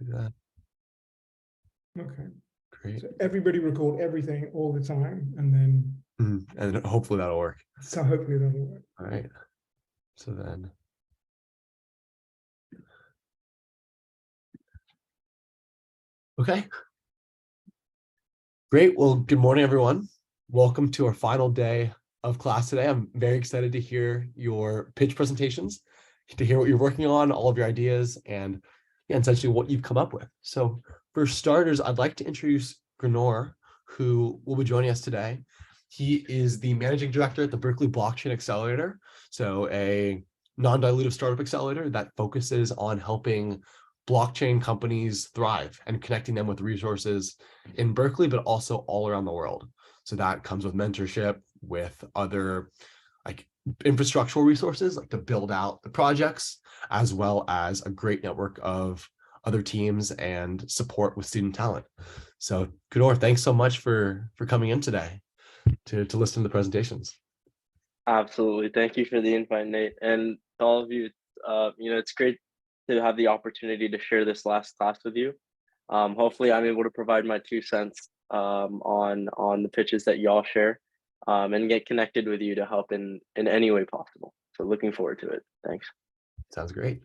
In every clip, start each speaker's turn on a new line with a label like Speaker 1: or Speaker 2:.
Speaker 1: do that.
Speaker 2: Okay.
Speaker 1: Great.
Speaker 2: So everybody record everything all the time, and then
Speaker 1: And hopefully that'll work.
Speaker 2: so hopefully that'll work.
Speaker 1: All right. So then. Okay. Great. Well, good morning, everyone. Welcome to our final day of class today. I'm very excited to hear your pitch presentations, to hear what you're working on, all of your ideas, and essentially what you've come up with. So for starters, I'd like to introduce Granor, who will be joining us today. He is the managing director at the Berkeley Blockchain Accelerator, so a non-dilutive startup accelerator that focuses on helping blockchain companies thrive and connecting them with resources in Berkeley, but also all around the world. So that comes with mentorship, with other like infrastructural resources, like to build out the projects, as well as a great network of other teams and support with student talent. So Granor, thanks so much for coming in today to listen to the presentations.
Speaker 3: Absolutely. Thank you for the invite, Nate. And to all of you, it's great to have the opportunity to share this last class with you. Hopefully I'm able to provide my 2 cents on the pitches that y'all share and get connected with you to help in any way possible. So looking forward to it. Thanks.
Speaker 1: Sounds great.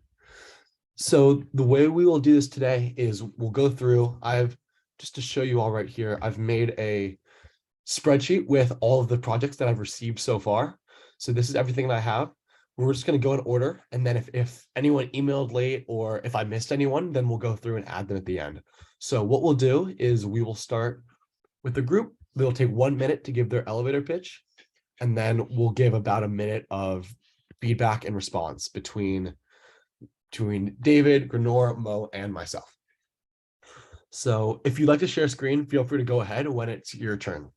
Speaker 1: So the way we will do this today is we'll go through, just to show you all right here, I've made a spreadsheet with all of the projects that I've received so far. So this is everything that I have. We're just going to go in order. And then if anyone emailed late or if I missed anyone, then we'll go through and add them at the end. So what we'll do is we will start with the group. They'll take 1 minute to give their elevator pitch. And then we'll give about a minute of feedback and response between David, Granor, Mo, and myself. So if you'd like to share a screen, feel free to go ahead when it's your turn.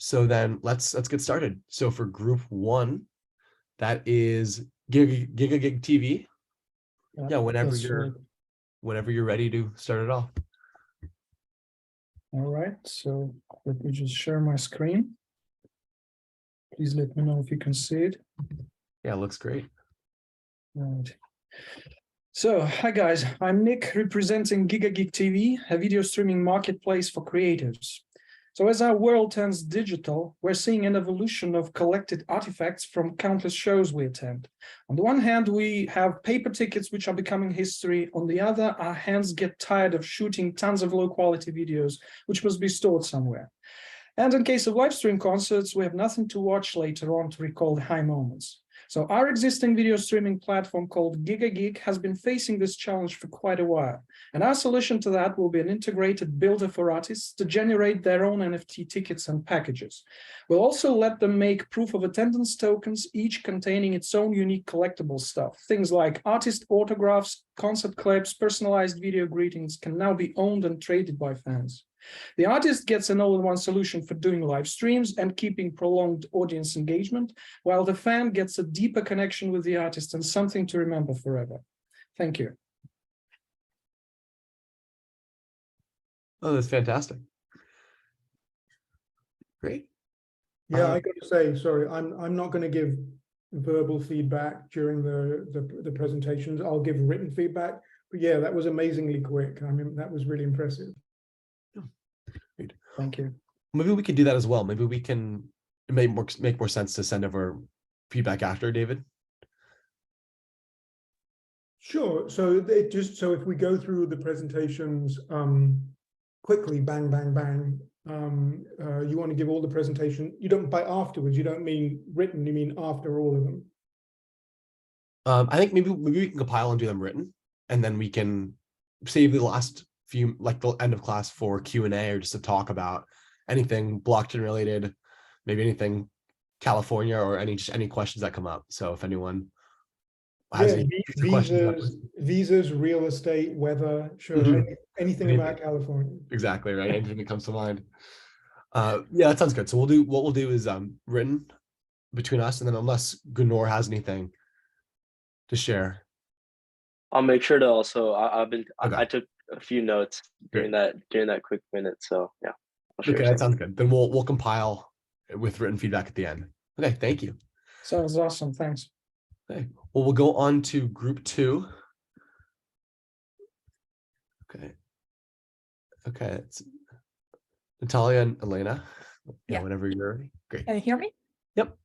Speaker 1: So then let's get started. So for group 1, that is GigaGig TV. Yeah, whenever you're ready to start it off.
Speaker 2: All right, so let me just share my screen. Please let me know if you can see it.
Speaker 1: Yeah, it looks great.
Speaker 2: Right. So, hi guys, I'm Nick representing GigaGig TV, a video streaming marketplace for creatives. So as our world turns digital, we're seeing an evolution of collected artifacts from countless shows we attend. On the one hand, we have paper tickets which are becoming history. On the other, our hands get tired of shooting tons of low-quality videos, which must be stored somewhere. And in case of live stream concerts, we have nothing to watch later on to recall the high moments. So our existing video streaming platform called GigaGig has been facing this challenge for quite a while. And our solution to that will be an integrated builder for artists to generate their own NFT tickets and packages. We'll also let them make proof of attendance tokens, each containing its own unique collectible stuff. Things like artist autographs, concert clips, personalized video greetings can now be owned and traded by fans. The artist gets an all-in-one solution for doing live streams and keeping prolonged audience engagement, while the fan gets a deeper connection with the artist and something to remember forever. Thank you.
Speaker 1: Oh, that's fantastic. Great.
Speaker 4: Yeah, I got to say, sorry, I'm not going to give verbal feedback during the presentations. I'll give written feedback. But yeah, that was amazingly quick. I mean, that was really impressive.
Speaker 1: Great.
Speaker 2: Thank you.
Speaker 1: Maybe we can do that as well. Maybe we can make more sense to send over feedback after, David.
Speaker 4: Sure. So if we go through the presentations quickly, bang, bang, bang. You want to give all the presentation. You don't by afterwards. You don't mean written. You mean after all of them.
Speaker 1: I think maybe we can compile and do them written, and then we can save the last few, like the end of class, for Q&A or just to talk about anything blockchain related, maybe anything California, or any questions that come up. So if anyone has any
Speaker 4: visas, real estate, weather, sure, anything about California.
Speaker 1: Exactly right. Anything that comes to mind. Yeah, that sounds good. So what we'll do is written between us, and then unless Granor has anything to share,
Speaker 3: I'll make sure to also. I took a few notes during that quick minute. So yeah.
Speaker 1: Okay, that sounds good. Then we'll compile with written feedback at the end. Okay, thank you.
Speaker 2: Sounds awesome. Thanks.
Speaker 1: Okay, well, we'll go on to group 2. Okay. Okay. It's Natalia and Elena.
Speaker 5: Yeah.
Speaker 1: Whenever you're ready. Great.
Speaker 5: Can you hear me?
Speaker 1: Yep.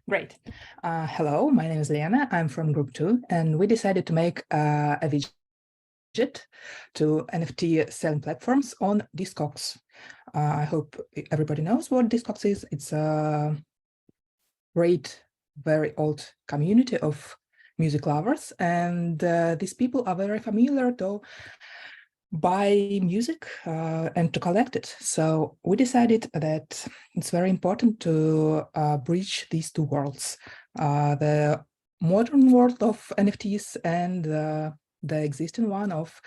Speaker 5: Great. Hello, my name is Liana. I'm from Group 2, and we decided to make a widget to NFT selling platforms on Discogs. I hope everybody knows what Discogs is. It's a great, very old community of music lovers, and these people are very familiar to buy music and to collect it. So we decided that it's very important to bridge these two worlds, the modern world of NFTs and the existing one of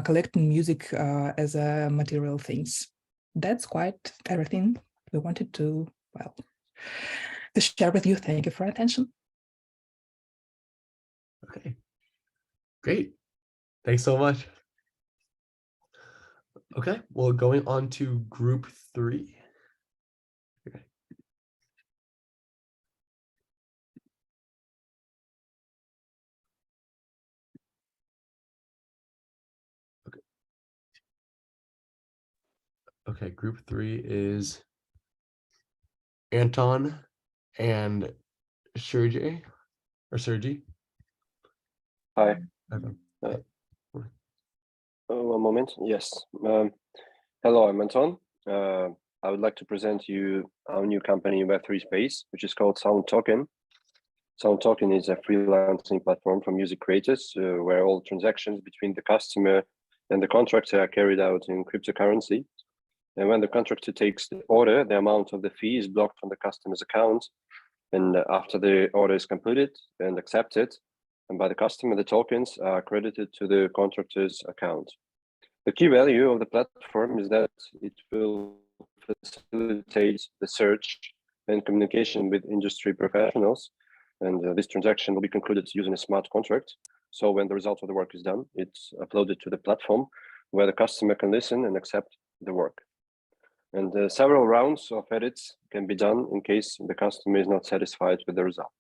Speaker 5: collecting music as a material things. That's quite everything we wanted to, well, to share with you. Thank you for your attention.
Speaker 1: Okay. Great. Thanks so much. Okay, well, going on to group 3. Okay. Okay, group 3 is Anton and Sergey or Sergey.
Speaker 6: Hi.
Speaker 1: Okay.
Speaker 6: One moment. Yes. Hello, I'm Anton. I would like to present you our new company in Web3 space, which is called Sound Token. Sound Token is a freelancing platform for music creators where all transactions between the customer and the contractor are carried out in cryptocurrency. And when the contractor takes the order, the amount of the fee is blocked from the customer's account. And after the order is completed and accepted, and by the customer, the tokens are credited to the contractor's account. The key value of the platform is that it will facilitate the search and communication with industry professionals. And this transaction will be concluded using a smart contract. So when the result of the work is done, it's uploaded to the platform where the customer can listen and accept the work. And several rounds of edits can be done in case the customer is not satisfied with the result.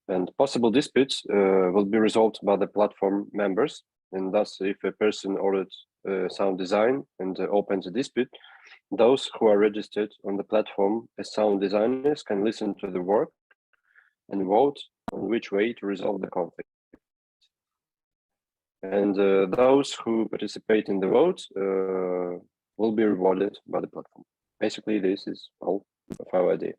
Speaker 6: And possible disputes will be resolved by the platform members. And thus, if a person ordered sound design and opens a dispute, those who are registered on the platform as sound designers can listen to the work and vote on which way to resolve the conflict. And those who participate in the vote will be rewarded by the platform. Basically, this is all of our idea.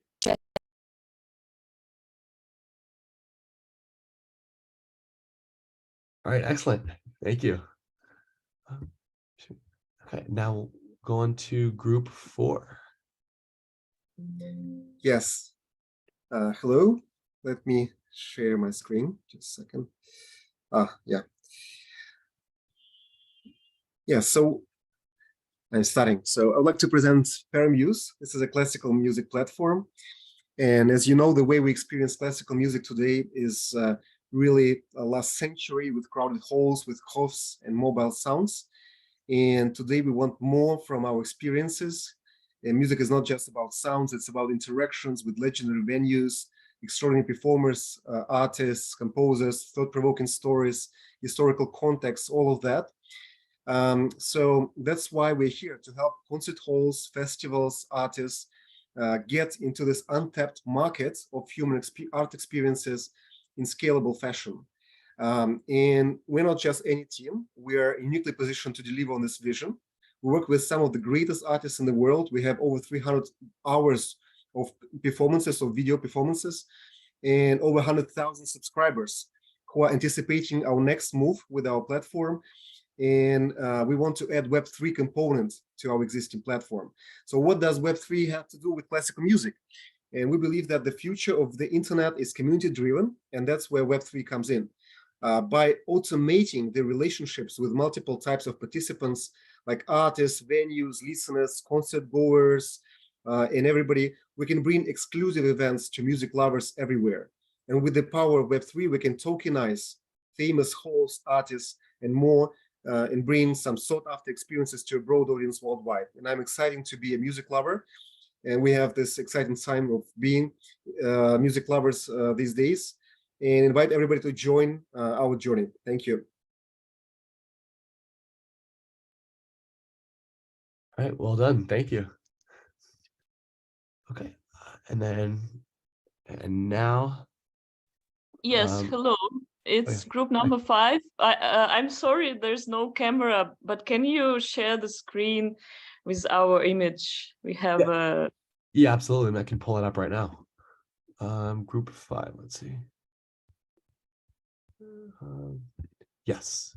Speaker 1: All right, excellent. Thank you. Okay, now we'll go on to group 4.
Speaker 7: Yes. Hello. Let me share my screen. Just a second. Yeah. Yeah, so I'm starting. So I'd like to present PerMuse. This is a classical music platform. And as you know, the way we experience classical music today is really last century with crowded halls, with coughs and mobile sounds. And today we want more from our experiences. And music is not just about sounds, it's about interactions with legendary venues, extraordinary performers, artists, composers, thought-provoking stories, historical context, all of that. So that's why we're here, to help concert halls, festivals, artists get into this untapped market of human art experiences in scalable fashion. And we're not just any team, we are uniquely positioned to deliver on this vision. We work with some of the greatest artists in the world. We have over 300 hours of performances, of video performances, and over 100,000 subscribers who are anticipating our next move with our platform. And we want to add Web3 components to our existing platform. So what does Web3 have to do with classical music? And we believe that the future of the internet is community-driven, and that's where Web3 comes in. By automating the relationships with multiple types of participants, like artists, venues, listeners, concert goers, and everybody, we can bring exclusive events to music lovers everywhere. And with the power of Web3, we can tokenize famous hosts, artists, and more, and bring some sought-after experiences to a broad audience worldwide. And I'm excited to be a music lover, and we have this exciting time of being music lovers these days, and invite everybody to join our journey. Thank you.
Speaker 1: All right, well done. Thank you. Okay, and now.
Speaker 8: Yes, hello. It's
Speaker 1: okay.
Speaker 8: group number 5. I'm sorry, there's no camera, but can you share the screen with our image? We have a.
Speaker 1: Yeah, absolutely. I can pull it up right now. Group 5. Let's see. Yes.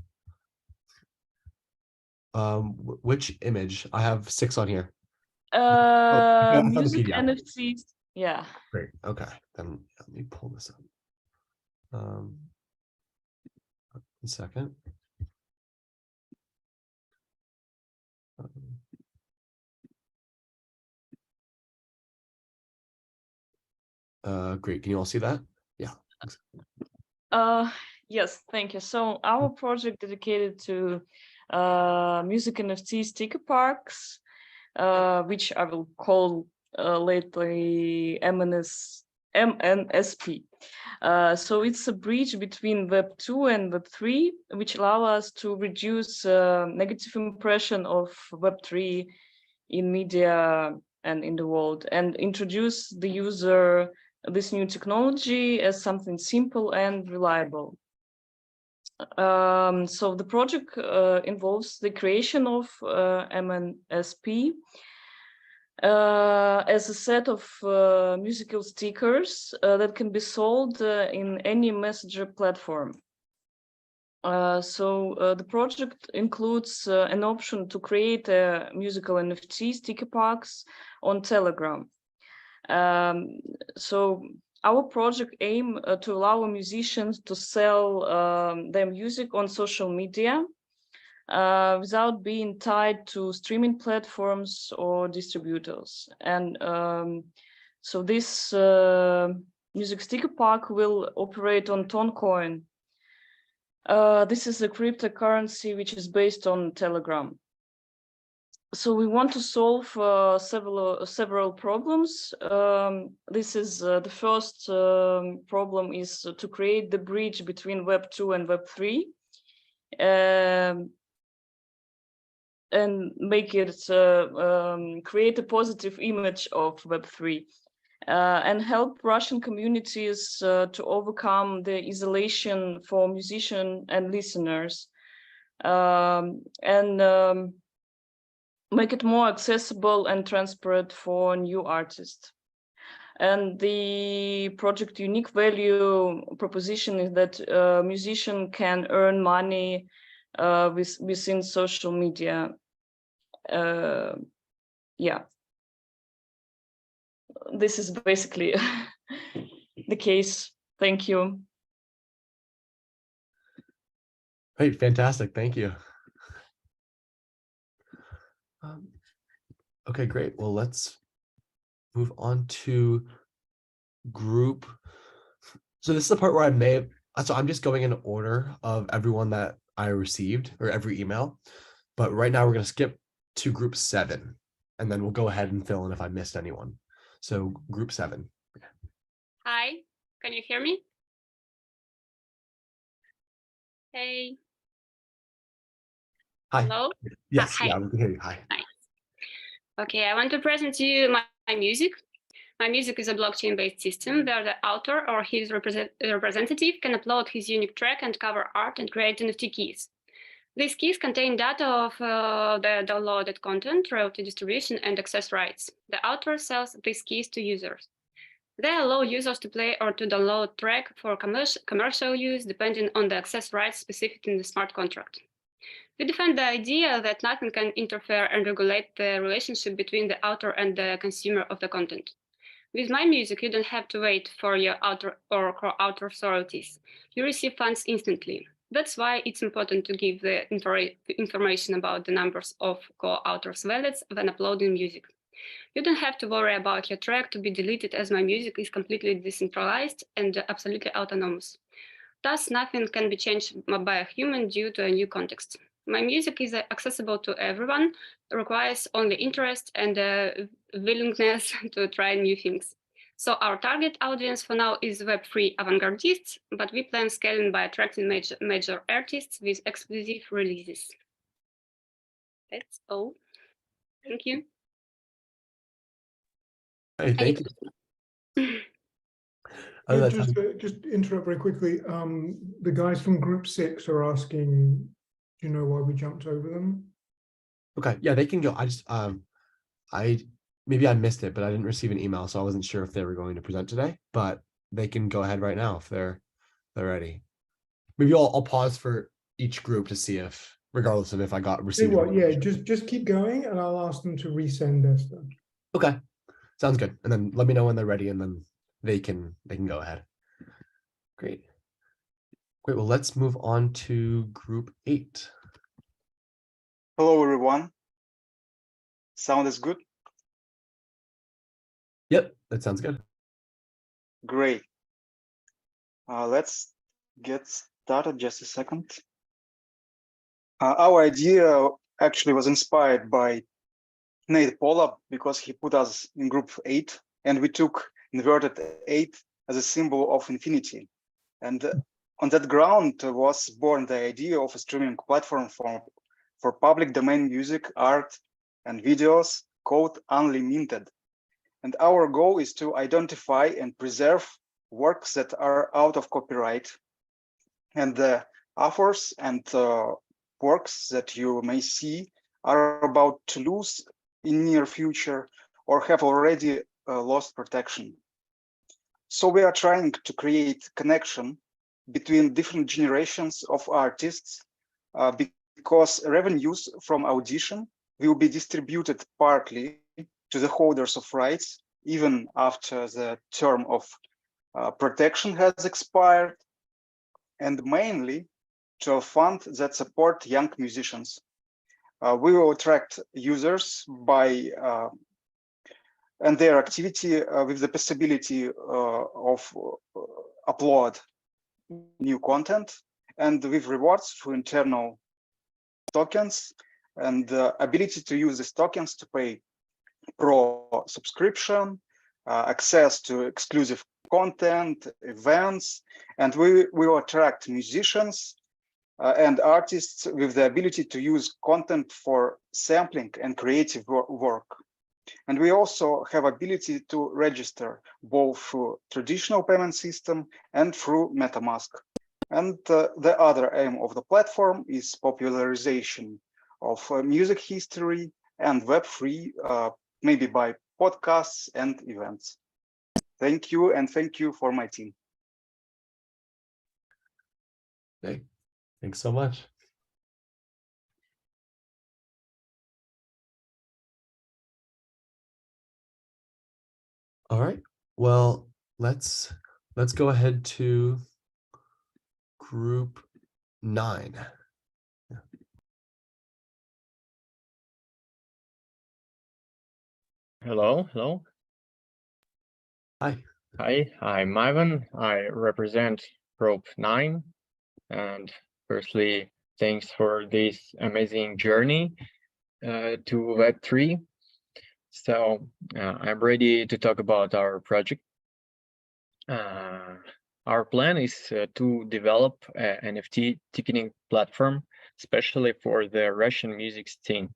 Speaker 1: Which image? I have 6 on here. I found the
Speaker 8: Music
Speaker 1: PDF.
Speaker 8: NFTs. Yeah.
Speaker 1: Great. Okay, then let me pull this up. 1 second. Great. Can you all see that? Yeah.
Speaker 8: Yes, thank you. So our project dedicated to music NFT sticker parks, which I will call lately MNSP. So it's a bridge between Web 2 and Web 3, which allow us to reduce negative impression of Web 3 in media and in the world, and introduce the user this new technology as something simple and reliable. So the project involves the creation of MNSP as a set of musical stickers that can be sold in any messenger platform. So the project includes an option to create a musical NFT sticker packs on Telegram. So our project aim to allow musicians to sell their music on social media without being tied to streaming platforms or distributors. And so this music sticker pack will operate on Toncoin. This is a cryptocurrency which is based on Telegram. So we want to solve several problems. This is the first problem is to create the bridge between Web 2 and Web 3, and make it create a positive image of Web 3, and help Russian communities to overcome the isolation for musicians and listeners, and make it more accessible and transparent for new artists. And the project unique value proposition is that a musician can earn money within social media. Yeah, this is basically the case. Thank you.
Speaker 1: Great, fantastic. Thank you. Okay, great. Well, let's move on to group. So this is the part where so I'm just going in order of everyone that I received, or every email. But right now we're going to skip to group 7, and then we'll go ahead and fill in if I missed anyone. So group 7.
Speaker 9: Hi, can you hear me? Hey.
Speaker 1: Hi.
Speaker 9: Hello?
Speaker 1: Yes,
Speaker 9: hi.
Speaker 1: yeah, we can hear you. Hi.
Speaker 9: Nice. Okay, I want to present to you my music. My music is a blockchain-based system where the author or his representative can upload his unique track and cover art and create NFT keys. These keys contain data of the downloaded content, royalty distribution, and access rights. The author sells these keys to users. They allow users to play or to download track for commercial use depending on the access rights specified in the smart contract. We defend the idea that nothing can interfere and regulate the relationship between the author and the consumer of the content. With my music, you don't have to wait for your author or co-author royalties. You receive funds instantly. That's why it's important to give the information about the numbers of co-authors' wallets when uploading music. You don't have to worry about your track to be deleted, as my music is completely decentralized and absolutely autonomous. Thus, nothing can be changed by a human due to a new context. My music is accessible to everyone, requires only interest and willingness to try new things. So our target audience for now is Web3 avant-gardists, but we plan scaling by attracting major artists with exclusive releases. That's all. Thank you.
Speaker 1: Hey, thank you. Oh, that sounds
Speaker 4: Just interrupt very quickly. The guys from group 6 are asking, do you know why we jumped over them?
Speaker 1: okay. Yeah, they can go. I just maybe I missed it, but I didn't receive an email, so I wasn't sure if they were going to present today. But they can go ahead right now if they're ready. Maybe I'll pause for each group to see if, regardless of if I got
Speaker 4: Tell you
Speaker 1: received.
Speaker 4: what, yeah, just keep going, and I'll ask them to resend their stuff.
Speaker 1: Okay, sounds good. And then let me know when they're ready, and then they can go ahead. Great. Great. Well, let's move on to group 8.
Speaker 10: Hello, everyone. Sound is good?
Speaker 1: Yep, that sounds good.
Speaker 10: Great. Let's get started. Just a second. Our idea actually was inspired by Nate Pollard because he put us in group 8, and we took inverted 8 as a symbol of infinity. And on that ground was born the idea of a streaming platform for public domain music, art, and videos called Unlimited. And our goal is to identify and preserve works that are out of copyright, and the authors and works that you may see are about to lose in near future or have already lost protection. So we are trying to create connection between different generations of artists because revenues from audition will be distributed partly to the holders of rights even after the term of protection has expired, and mainly to a fund that support young musicians. We will attract users by and their activity with the possibility of upload new content, and with rewards for internal tokens and the ability to use these tokens to pay pro subscription, access to exclusive content, events, and we will attract musicians and artists with the ability to use content for sampling and creative work. And we also have ability to register both through traditional payment system and through MetaMask. And the other aim of the platform is popularization of music history and Web3, maybe by podcasts and events. Thank you, and thank you for my team.
Speaker 1: Hey, thanks so much. All right. Well, let's go ahead to group 9.
Speaker 11: Hello.
Speaker 1: Hi.
Speaker 11: Hi, I'm Ivan. I represent group 9. And firstly, thanks for this amazing journey to Web3. So I'm ready to talk about our project. Our plan is to develop an NFT ticketing platform, especially for the Russian music scene.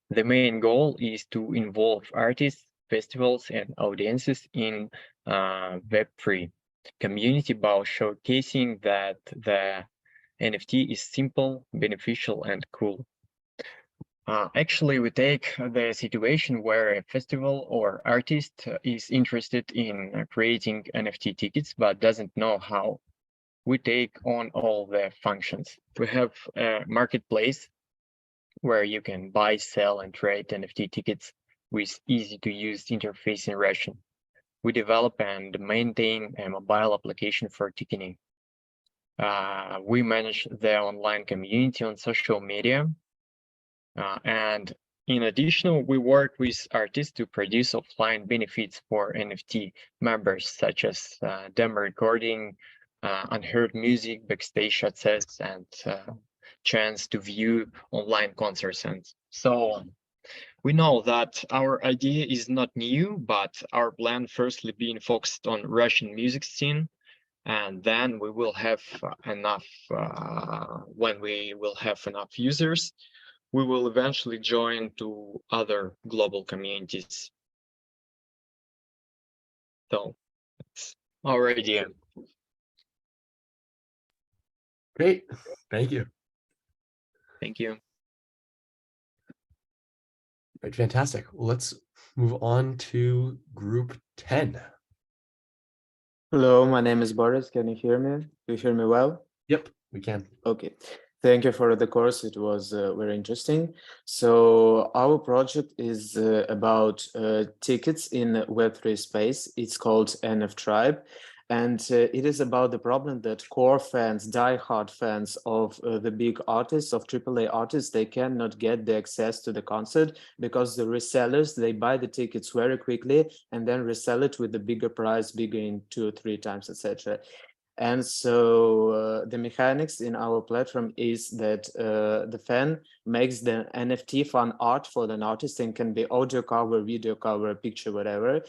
Speaker 11: The main goal is to involve artists, festivals, and audiences in Web3 community by showcasing that the NFT is simple, beneficial, and cool. Actually, we take the situation where a festival or artist is interested in creating NFT tickets but doesn't know how. We take on all the functions. We have a marketplace where you can buy, sell, and trade NFT tickets with easy-to-use interface in Russian. We develop and maintain a mobile application for ticketing. We manage the online community on social media. And in addition, we work with artists to produce offline benefits for NFT members, such as demo recording, unheard music, backstage access, and chance to view online concerts and so on. We know that our idea is not new, but our plan firstly being focused on Russian music scene, and then we will have enough, when we will have enough users, we will eventually join to other global communities. So it's our idea.
Speaker 1: Great. Thank you.
Speaker 11: Thank you.
Speaker 1: Right, fantastic. Well, let's move on to group 10.
Speaker 12: Hello, my name is Boris. Can you hear me? Do you hear me well?
Speaker 1: Yep, we can.
Speaker 12: Okay. Thank you for the course. It was very interesting. So our project is about tickets in Web3 space. It's called NF Tribe. And it is about the problem that core fans, diehard fans of the big artists, of AAA artists, they cannot get the access to the concert because the resellers, they buy the tickets very quickly and then resell it with a bigger price, bigger in 2 or 3 times, etc. And so the mechanics in our platform is that the fan makes the NFT fan art for an artist, and can be audio cover, video cover, picture, whatever.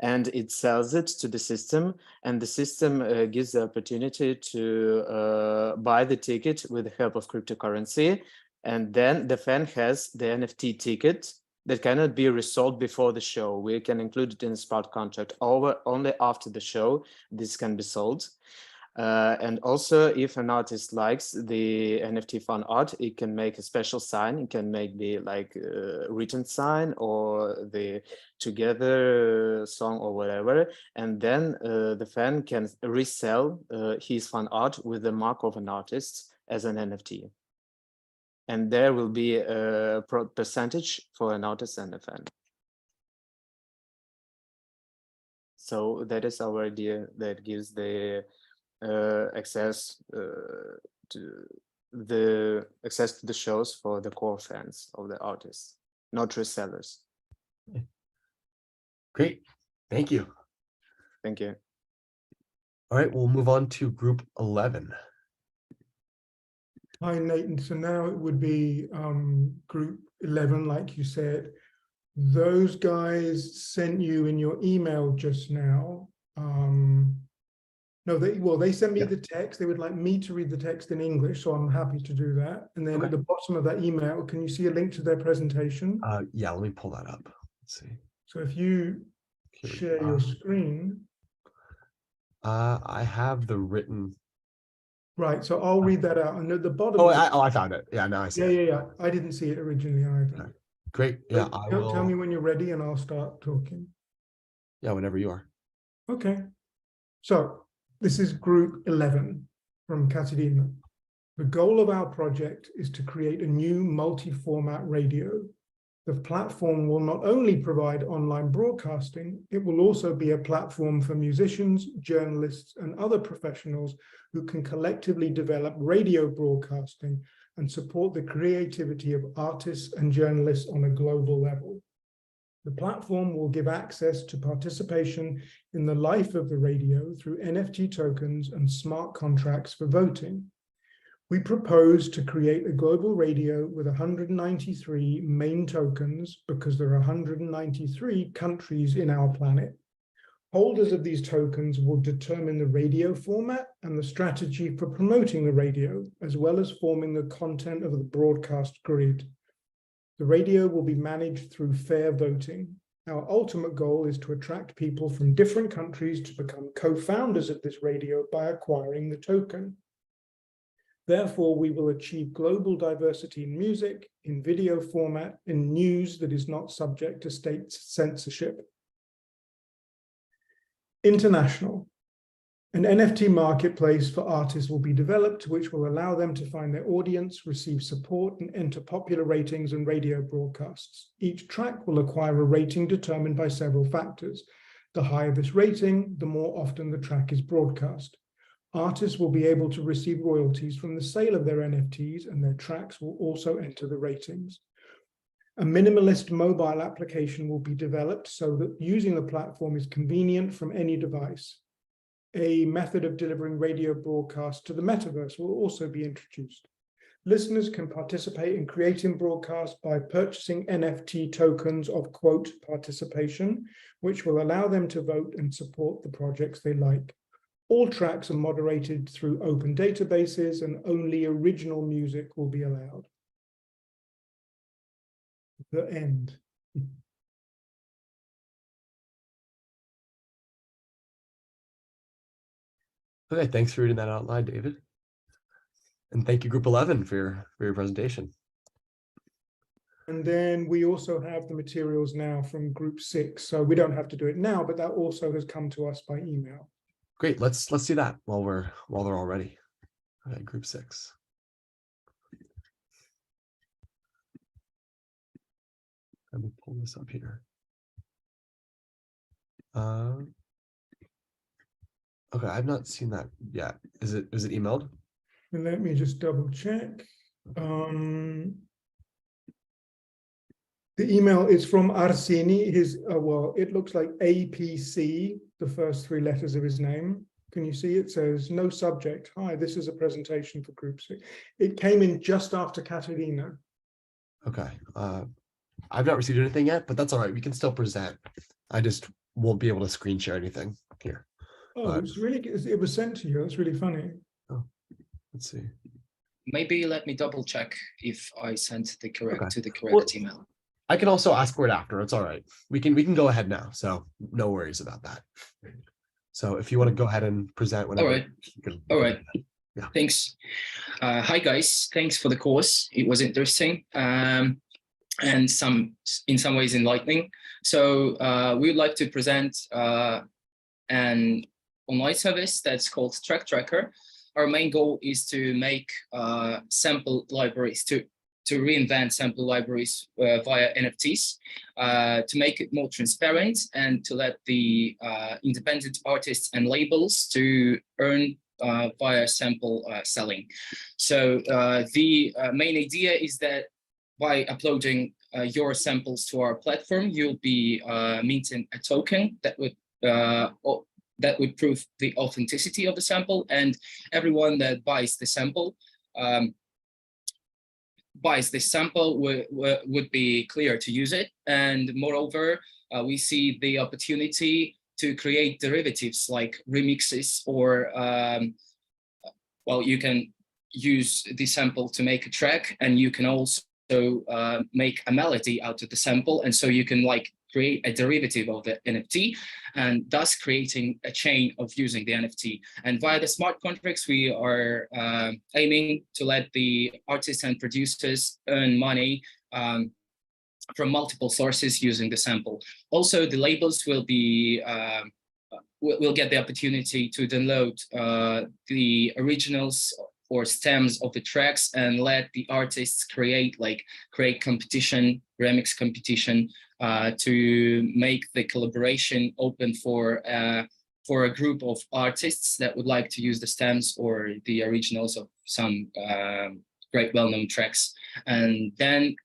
Speaker 12: And it sells it to the system, and the system gives the opportunity to buy the ticket with the help of cryptocurrency. And then the fan has the NFT ticket that cannot be resold before the show. We can include it in a smart contract. Only after the show, this can be sold. And also, if an artist likes the NFT fan art, it can make a special sign. It can make the written sign or the together song or whatever. And then the fan can resell his fan art with the mark of an artist as an NFT. And there will be a percentage for an artist and a fan. So that is our idea, that gives the access to the shows for the core fans of the artists, not resellers.
Speaker 1: Great. Thank you.
Speaker 12: Thank you.
Speaker 1: All right, we'll move on to group 11.
Speaker 4: Hi, Nathan. So now it would be group 11, like you said. Those guys sent you in your email just now. No, they sent me the text. They would like me to read the text in English, so I'm happy to do that. And then at the bottom of that email, can you see a link to their presentation?
Speaker 1: Yeah, let me pull that up. Let's see.
Speaker 4: So if you share your screen.
Speaker 1: I have the written.
Speaker 4: Right, so I'll read that out. And at the bottom.
Speaker 1: I found it. Yeah, now I see it.
Speaker 4: Yeah. I didn't see it originally either.
Speaker 1: Great. Yeah, I will.
Speaker 4: Tell me when you're ready and I'll start talking.
Speaker 1: Yeah, whenever you are.
Speaker 4: Okay. So this is group 11 from Katerina. The goal of our project is to create a new multi-format radio. The platform will not only provide online broadcasting, it will also be a platform for musicians, journalists, and other professionals who can collectively develop radio broadcasting and support the creativity of artists and journalists on a global level. The platform will give access to participation in the life of the radio through NFT tokens and smart contracts for voting. We propose to create a global radio with 193 main tokens because there are 193 countries in our planet. Holders of these tokens will determine the radio format and the strategy for promoting the radio, as well as forming the content of the broadcast grid. The radio will be managed through fair voting. Our ultimate goal is to attract people from different countries to become co-founders of this radio by acquiring the token. Therefore, we will achieve global diversity in music, in video format, in news that is not subject to state censorship. International. An NFT marketplace for artists will be developed, which will allow them to find their audience, receive support, and enter popular ratings and radio broadcasts. Each track will acquire a rating determined by several factors. The higher this rating, the more often the track is broadcast. Artists will be able to receive royalties from the sale of their NFTs, and their tracks will also enter the ratings. A minimalist mobile application will be developed so that using the platform is convenient from any device. A method of delivering radio broadcasts to the metaverse will also be introduced. Listeners can participate in creating broadcasts by purchasing NFT tokens of quote participation, which will allow them to vote and support the projects they like. All tracks are moderated through open databases and only original music will be allowed. the end.
Speaker 1: Okay, thanks for reading that out loud, David. And thank you, Group 11, for your presentation.
Speaker 4: And then we also have the materials now from Group 6. So we don't have to do it now, but that also has come to us by email.
Speaker 1: Great, let's do that while they're all ready. Okay, Group 6. Let me pull this up here. Okay, I've not seen that yet. Is it emailed?
Speaker 4: And let me just double check. The email is from Arseni. Well, it looks like APC, the first 3 letters of his name. Can you see it says no subject? Hi, this is a presentation for Group 6. It came in just after Katerina.
Speaker 1: Okay. I've not received anything yet, but that's all right. We can still present. I just won't be able to screen share anything here.
Speaker 4: Oh, it was sent to you. That's really funny.
Speaker 1: Oh, let's see.
Speaker 13: Maybe let me double check if I sent the correct to the correct
Speaker 1: Well,
Speaker 13: email.
Speaker 1: I can also ask for it after. It's all right. We can go ahead now. So no worries about that. So if you want to go ahead and present whenever.
Speaker 13: All right. All right.
Speaker 1: Yeah.
Speaker 13: Thanks. Hi guys. Thanks for the course. It was interesting and in some ways enlightening. So we would like to present an online service that's called Track Tracker. Our main goal is to make sample libraries, to reinvent sample libraries via NFTs, to make it more transparent and to let the independent artists and labels to earn via sample selling. So the main idea is that by uploading your samples to our platform, you'll be minting a token that would prove the authenticity of the sample, and everyone that buys the sample would be clear to use it. And moreover, we see the opportunity to create derivatives like remixes, or well, you can use the sample to make a track, and you can also make a melody out of the sample, and so you can like create a derivative of the NFT, and thus creating a chain of using the NFT. And via the smart contracts, we are aiming to let the artists and producers earn money from multiple sources using the sample. Also, the labels will be will get the opportunity to download the originals or stems of the tracks and let the artists create competition, remix competition, to make the collaboration open for a group of artists that would like to use the stems or the originals of some great well-known tracks, and then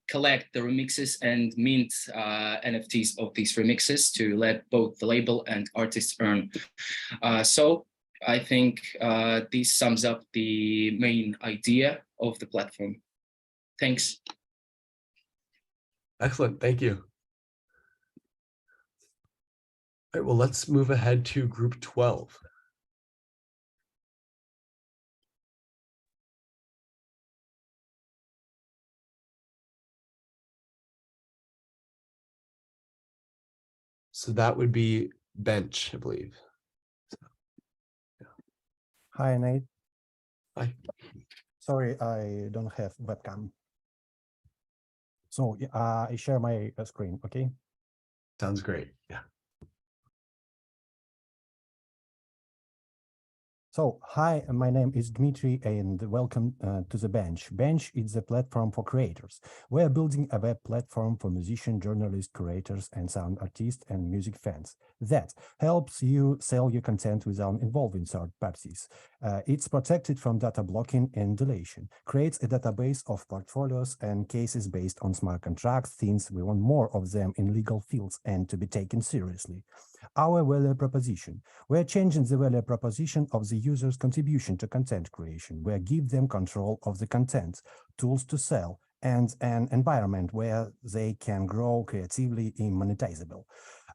Speaker 13: collect the remixes and mint NFTs of these remixes to let both the label and artists earn. So I think this sums up the main idea of the platform. Thanks.
Speaker 1: Excellent, thank you. All right, well, let's move ahead to Group 12. So that would be Bench, I believe. So, yeah.
Speaker 14: Hi, Nate.
Speaker 1: Hi.
Speaker 14: Sorry, I don't have webcam. So I share my screen, okay?
Speaker 1: Sounds great, yeah.
Speaker 14: So, hi, my name is Dmitry, and welcome to the Bench. Bench is a platform for creators. We are building a web platform for musicians, journalists, curators, and sound artists and music fans that helps you sell your content without involving third parties. It's protected from data blocking and deletion, creates a database of portfolios and cases based on smart contracts, since we want more of them in legal fields and to be taken seriously. Our value proposition. We're changing the value proposition of the user's contribution to content creation. We give them control of the content, tools to sell, and an environment where they can grow creatively and monetizable.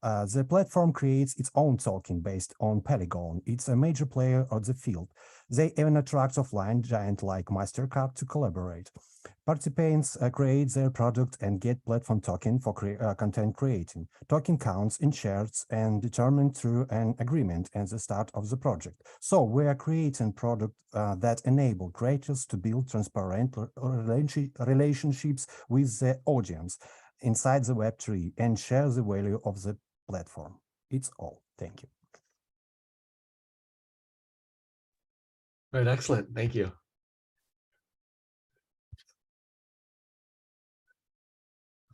Speaker 14: The platform creates its own token based on Polygon. It's a major player of the field. They even attract offline giants like MasterCard to collaborate. Participants create their product and get platform token for content creating. Token counts in shares and determined through an agreement at the start of the project. So we are creating product that enable creators to build transparent relationships with the audience inside the Web3 and share the value of the platform. It's all. Thank you.
Speaker 1: Right, excellent. Thank you.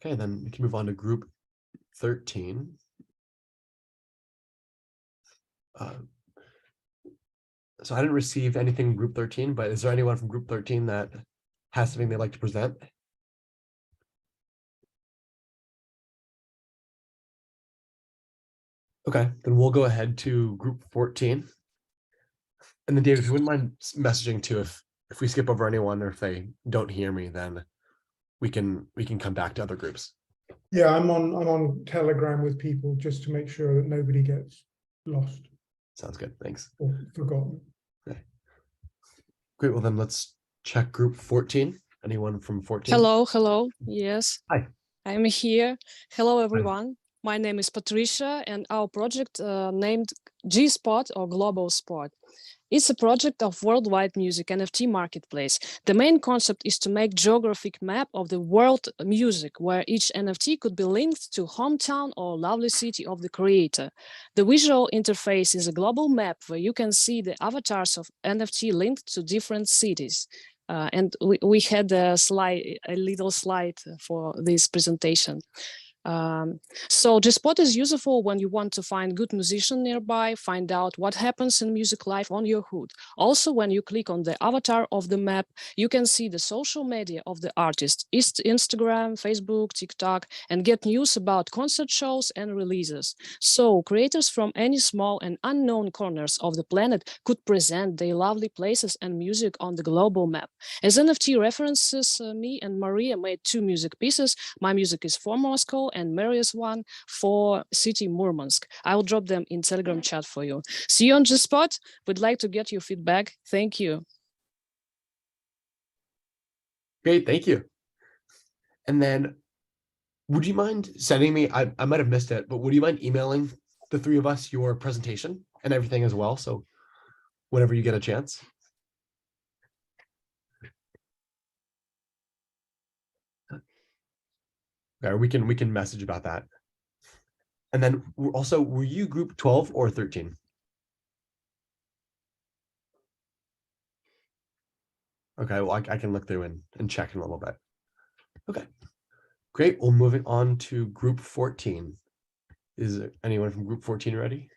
Speaker 1: Okay, then we can move on to group 13. So I didn't receive anything in group 13, but is there anyone from group 13 that has something they'd like to present? Okay, then we'll go ahead to group 14. And then David, if you wouldn't mind messaging too, if we skip over anyone or if they don't hear me, then we can come back to other groups.
Speaker 4: Yeah, I'm on Telegram with people just to make sure that nobody gets lost.
Speaker 1: Sounds good. Thanks.
Speaker 4: Or forgotten.
Speaker 1: Okay. Great. Well, then let's check group 14. Anyone from 14?
Speaker 15: Hello. Yes.
Speaker 1: Hi.
Speaker 15: I'm here. Hello, everyone. My name is Patricia, and our project named G-Spot or Global Spot. It's a project of worldwide music NFT marketplace. The main concept is to make geographic map of the world music, where each NFT could be linked to hometown or lovely city of the creator. The visual interface is a global map where you can see the avatars of NFT linked to different cities. And we had a little slide for this presentation. So G-Spot is useful when you want to find good musician nearby, find out what happens in music life on your hood. Also, when you click on the avatar of the map, you can see the social media of the artist, Instagram, Facebook, TikTok, and get news about concert shows and releases. So creators from any small and unknown corners of the planet could present their lovely places and music on the global map. As NFT references, me and Maria made 2 music pieces. My music is for Moscow and Maria's one for city Murmansk. I will drop them in Telegram chat for you. See you on G-Spot. We'd like to get your feedback. Thank you.
Speaker 1: Great, thank you. And then would you mind sending me, I might have missed it, but would you mind emailing the 3 of us your presentation and everything as well? So whenever you get a chance. Yeah, we can message about that. And then also, were you group 12 or 13? Okay, well, I can look through and check in a little bit. Okay, great. Well, moving on to group 14. Is anyone from group 14 ready?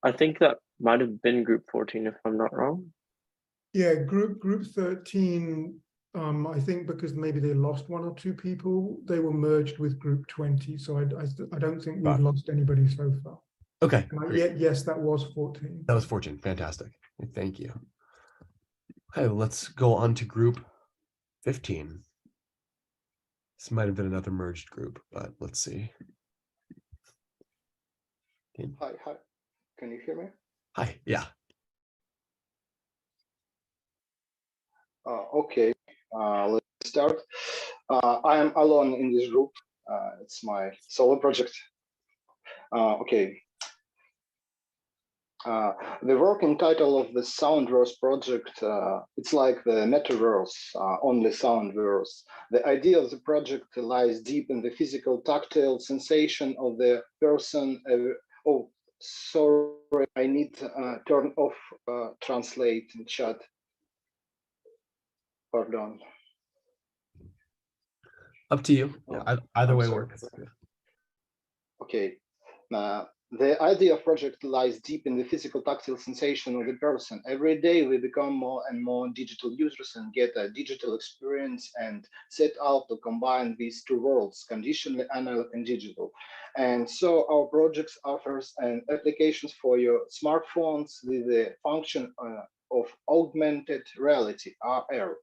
Speaker 3: I think that might have been group 14 if I'm not wrong.
Speaker 4: Yeah, group 13, I think because maybe they lost 1 or 2 people, they were merged with group 20. So I don't think we've lost anybody so far.
Speaker 1: Okay.
Speaker 4: Yes, that was 14.
Speaker 1: That was 14. Fantastic. Thank you. Okay, let's go on to group 15. This might have been another merged group, but let's see.
Speaker 16: Hi. Can you hear me?
Speaker 1: Hi, yeah.
Speaker 16: Okay, let's start. I am alone in this group. It's my solo project. Okay. The working title of the Soundverse project, it's like the metaverse, only Soundverse. The idea of the project lies deep in the physical tactile sensation of the person. Oh, sorry, I need to turn off translate in chat. Pardon.
Speaker 1: Up to you. Yeah, either way works.
Speaker 16: Okay. The idea of project lies deep in the physical tactile sensation of the person. Every day we become more and more digital users and get a digital experience and set out to combine these 2 worlds, conditionally analog and digital. And so our projects offers applications for your smartphones with the function of augmented reality, AR.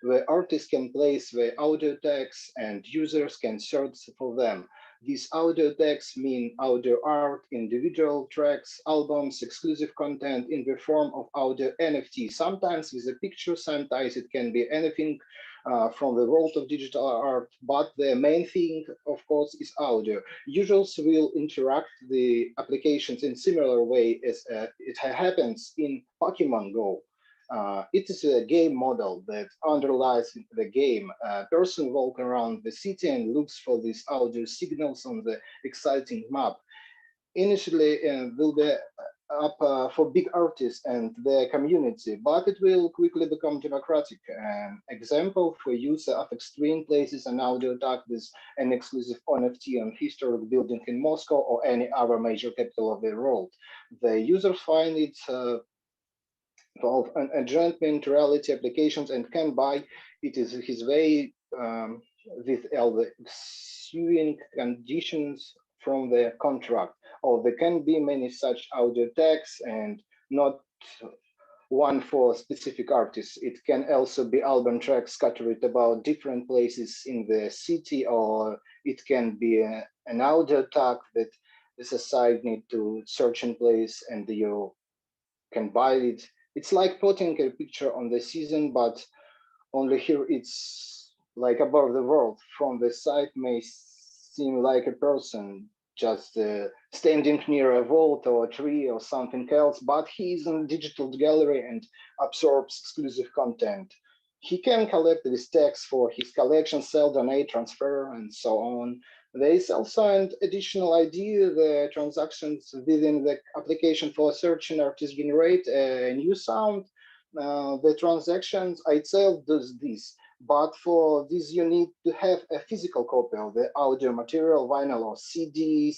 Speaker 16: where artists can place their audio tags and users can search for them. These audio tags mean audio art, individual tracks, albums, exclusive content in the form of audio NFT, sometimes with a picture, sometimes it can be anything from the world of digital art, but the main thing, of course, is audio. Users will interact the applications in similar way as it happens in Pokemon Go. It is a game model that underlies the game. A person walks around the city and looks for these audio signals on the exciting map. Initially, will be up for big artists and their community, but it will quickly become democratic. An example for user of Extreme places an audio tag with an exclusive NFT on historic building in Moscow or any other major capital of the world. The users find it of an adjournment reality applications and can buy it is his way with all the suing conditions from the contract. Or there can be many such audio tags and not one for specific artists. It can also be album tracks scattered about different places in the city, or it can be an audio tag that is assigned to certain place and you can buy it. It's like putting a picture on the season, but only here it's like above the world. From the side may seem like a person just standing near a vault or a tree or something else, but he's in a digital gallery and absorbs exclusive content. He can collect these tags for his collection, sell, donate, transfer, and so on. There is also an additional idea: the transactions within the application for searching artists generate a new sound. The transactions itself does this, but for this you need to have a physical copy of the audio material, vinyl or CDs.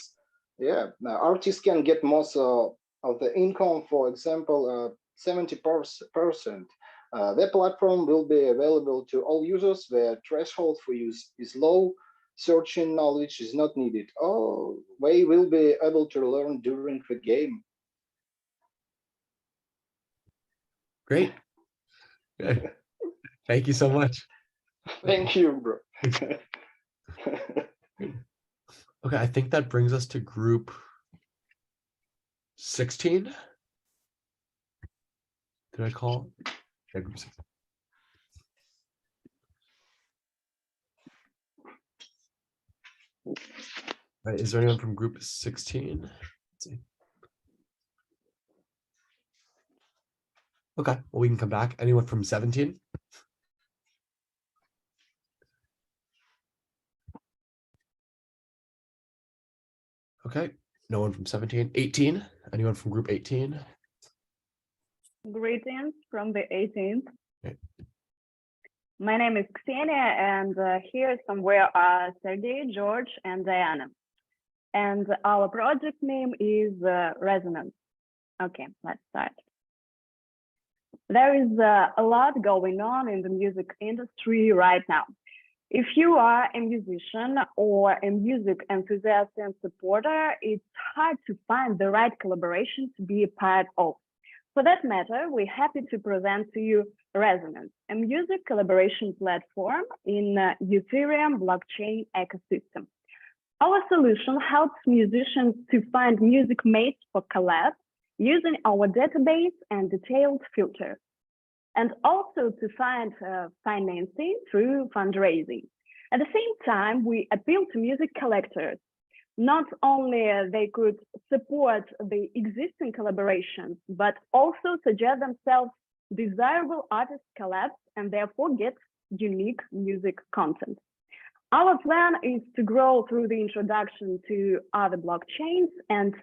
Speaker 16: Yeah, artists can get most of the income, for example, 70%. The platform will be available to all users. The threshold for use is low. Searching knowledge is not needed. Oh, they will be able to learn during the game.
Speaker 1: Great. Good. Thank you so much.
Speaker 16: Thank you, bro.
Speaker 1: Okay, I think that brings us to group 16. Did I call? Yeah, group 16. All right, is there anyone from group 16? Let's see. Okay, well, we can come back. Anyone from 17? Okay, no one from 17. 18? Anyone from group 18?
Speaker 17: Greetings from the 18th.
Speaker 1: Okay.
Speaker 17: My name is Ksenia, and here somewhere are Sergey, George, and Diana. And our project name is Resonance. Okay, let's start. There is a lot going on in the music industry right now. If you are a musician or a music enthusiast and supporter, it's hard to find the right collaboration to be a part of. For that matter, we're happy to present to you Resonance, a music collaboration platform in Ethereum blockchain ecosystem. Our solution helps musicians to find music mates for collab using our database and detailed filters, and also to find financing through fundraising. At the same time, we appeal to music collectors. Not only they could support the existing collaborations, but also suggest themselves desirable artist collabs and therefore get unique music content. Our plan is to grow through the introduction to other blockchains and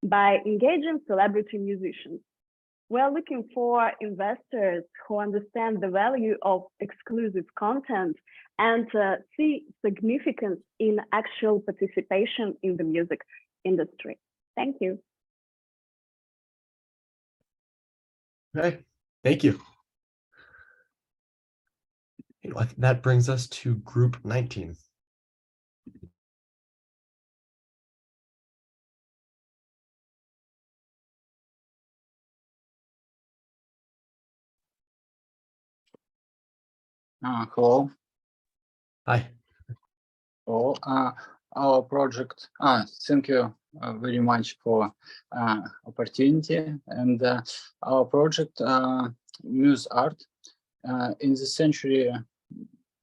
Speaker 17: by engaging celebrity musicians. We're looking for investors who understand the value of exclusive content and see significance in actual participation in the music industry. Thank you.
Speaker 1: Okay, thank you. That brings us to group 19.
Speaker 18: Hello.
Speaker 1: Hi.
Speaker 18: Hello. Our project. Thank you very much for opportunity. And our project, Muse Art. In the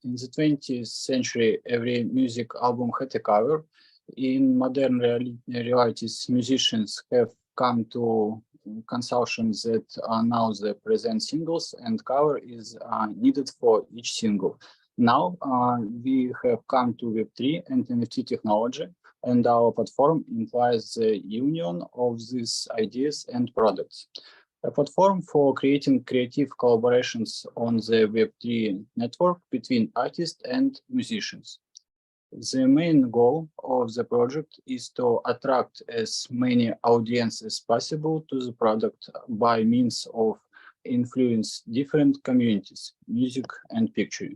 Speaker 18: 20th century, every music album had a cover. In modern realities, musicians have come to conclusion that now they present singles and cover is needed for each single. Now we have come to Web3 and NFT technology, and our platform implies the union of these ideas and products. A platform for creating creative collaborations on the Web3 network between artists and musicians. The main goal of the project is to attract as many audiences as possible to the product by means of influence different communities, music and picture.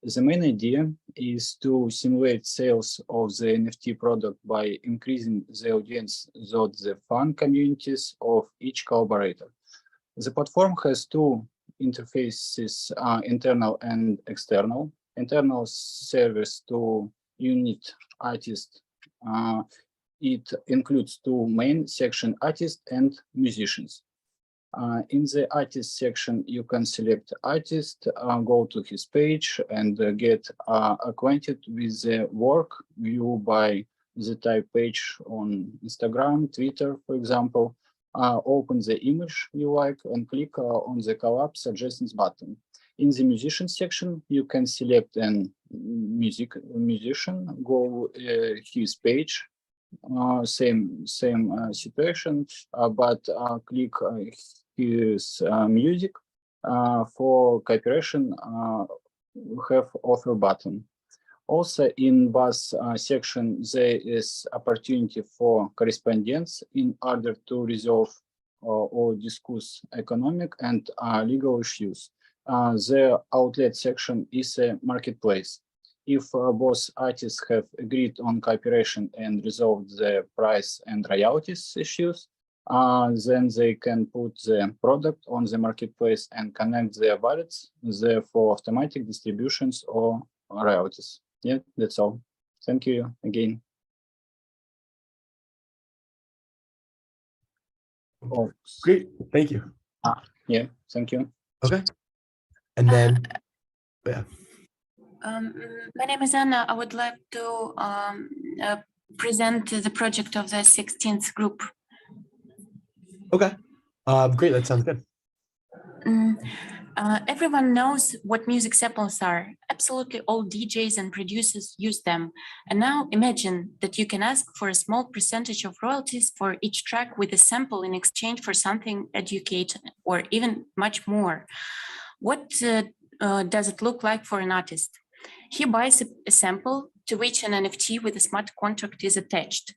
Speaker 18: The main idea is to simulate sales of the NFT product by increasing the audience of the fan communities of each collaborator. The platform has two interfaces, internal and external. Internal serves to unit artists. It includes two main section, artists and musicians. In the artist section, you can select artist, go to his page and get acquainted with the work viewed by the type page on Instagram, Twitter, for example. Open the image you like and click on the collab suggestions button. In the musician section, you can select a musician, go his page, same situation, but click his music. For cooperation, have offer button. Also in both section, there is opportunity for correspondence in order to resolve or discuss economic and legal issues. The outlet section is a marketplace. If both artists have agreed on cooperation and resolved the price and royalties issues, then they can put the product on the marketplace and connect their wallets for automatic distributions or royalties. Yeah, that's all. Thank you again. Oh,
Speaker 1: great. Thank you.
Speaker 18: Yeah, thank you.
Speaker 1: Okay. And then, yeah.
Speaker 19: My name is Anna. I would like to present the project of the 16th group.
Speaker 1: Okay. Great. That sounds good.
Speaker 19: Everyone knows what music samples are. Absolutely all DJs and producers use them. And now imagine that you can ask for a small percentage of royalties for each track with a sample in exchange for something educated or even much more. What does it look like for an artist? He buys a sample to which an NFT with a smart contract is attached.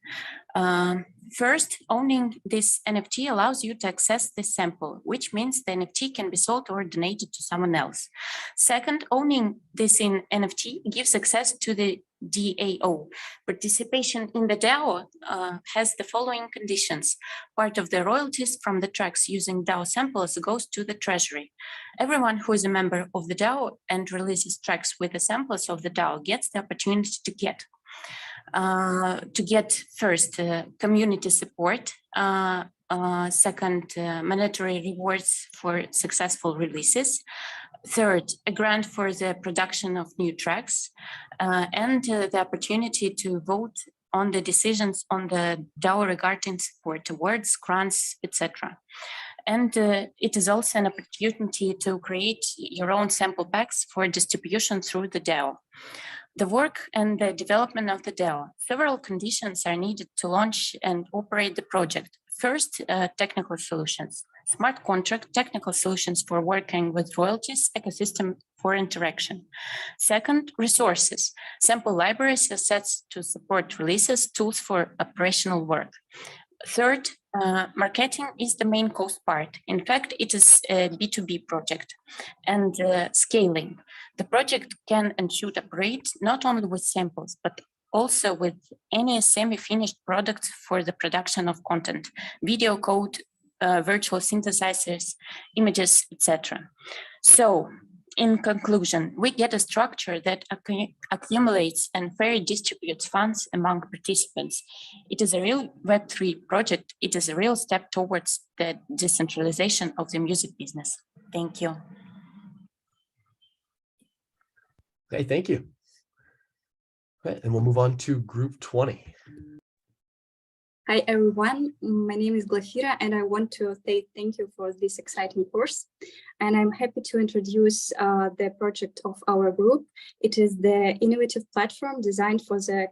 Speaker 19: First, owning this NFT allows you to access this sample, which means the NFT can be sold or donated to someone else. Second, owning this in NFT gives access to the DAO. Participation in the DAO has the following conditions. Part of the royalties from the tracks using DAO samples goes to the treasury. Everyone who is a member of the DAO and releases tracks with the samples of the DAO gets the opportunity to get first community support, second monetary rewards for successful releases, third a grant for the production of new tracks, and the opportunity to vote on the decisions on the DAO regarding support awards, grants, etc. And it is also an opportunity to create your own sample packs for distribution through the DAO. The work and the development of the DAO. Several conditions are needed to launch and operate the project. First, technical solutions. Smart contract, technical solutions for working with royalties, ecosystem for interaction. Second, resources. Sample libraries, assets to support releases, tools for operational work. Third, marketing is the main cost part. In fact, it is a B2B project. And scaling. The project can and should operate not only with samples, but also with any semi-finished products for the production of content, video code, virtual synthesizers, images, etc. So In conclusion, we get a structure that accumulates and fairly distributes funds among participants. It is a real Web3 project. It is a real step towards the decentralization of the music business. Thank you.
Speaker 1: Okay, thank you. Okay, and we'll move on to group 20.
Speaker 20: Hi, everyone. My name is Glafira, and I want to say thank you for this exciting course. And I'm happy to introduce the project of our group. It is the innovative platform designed for the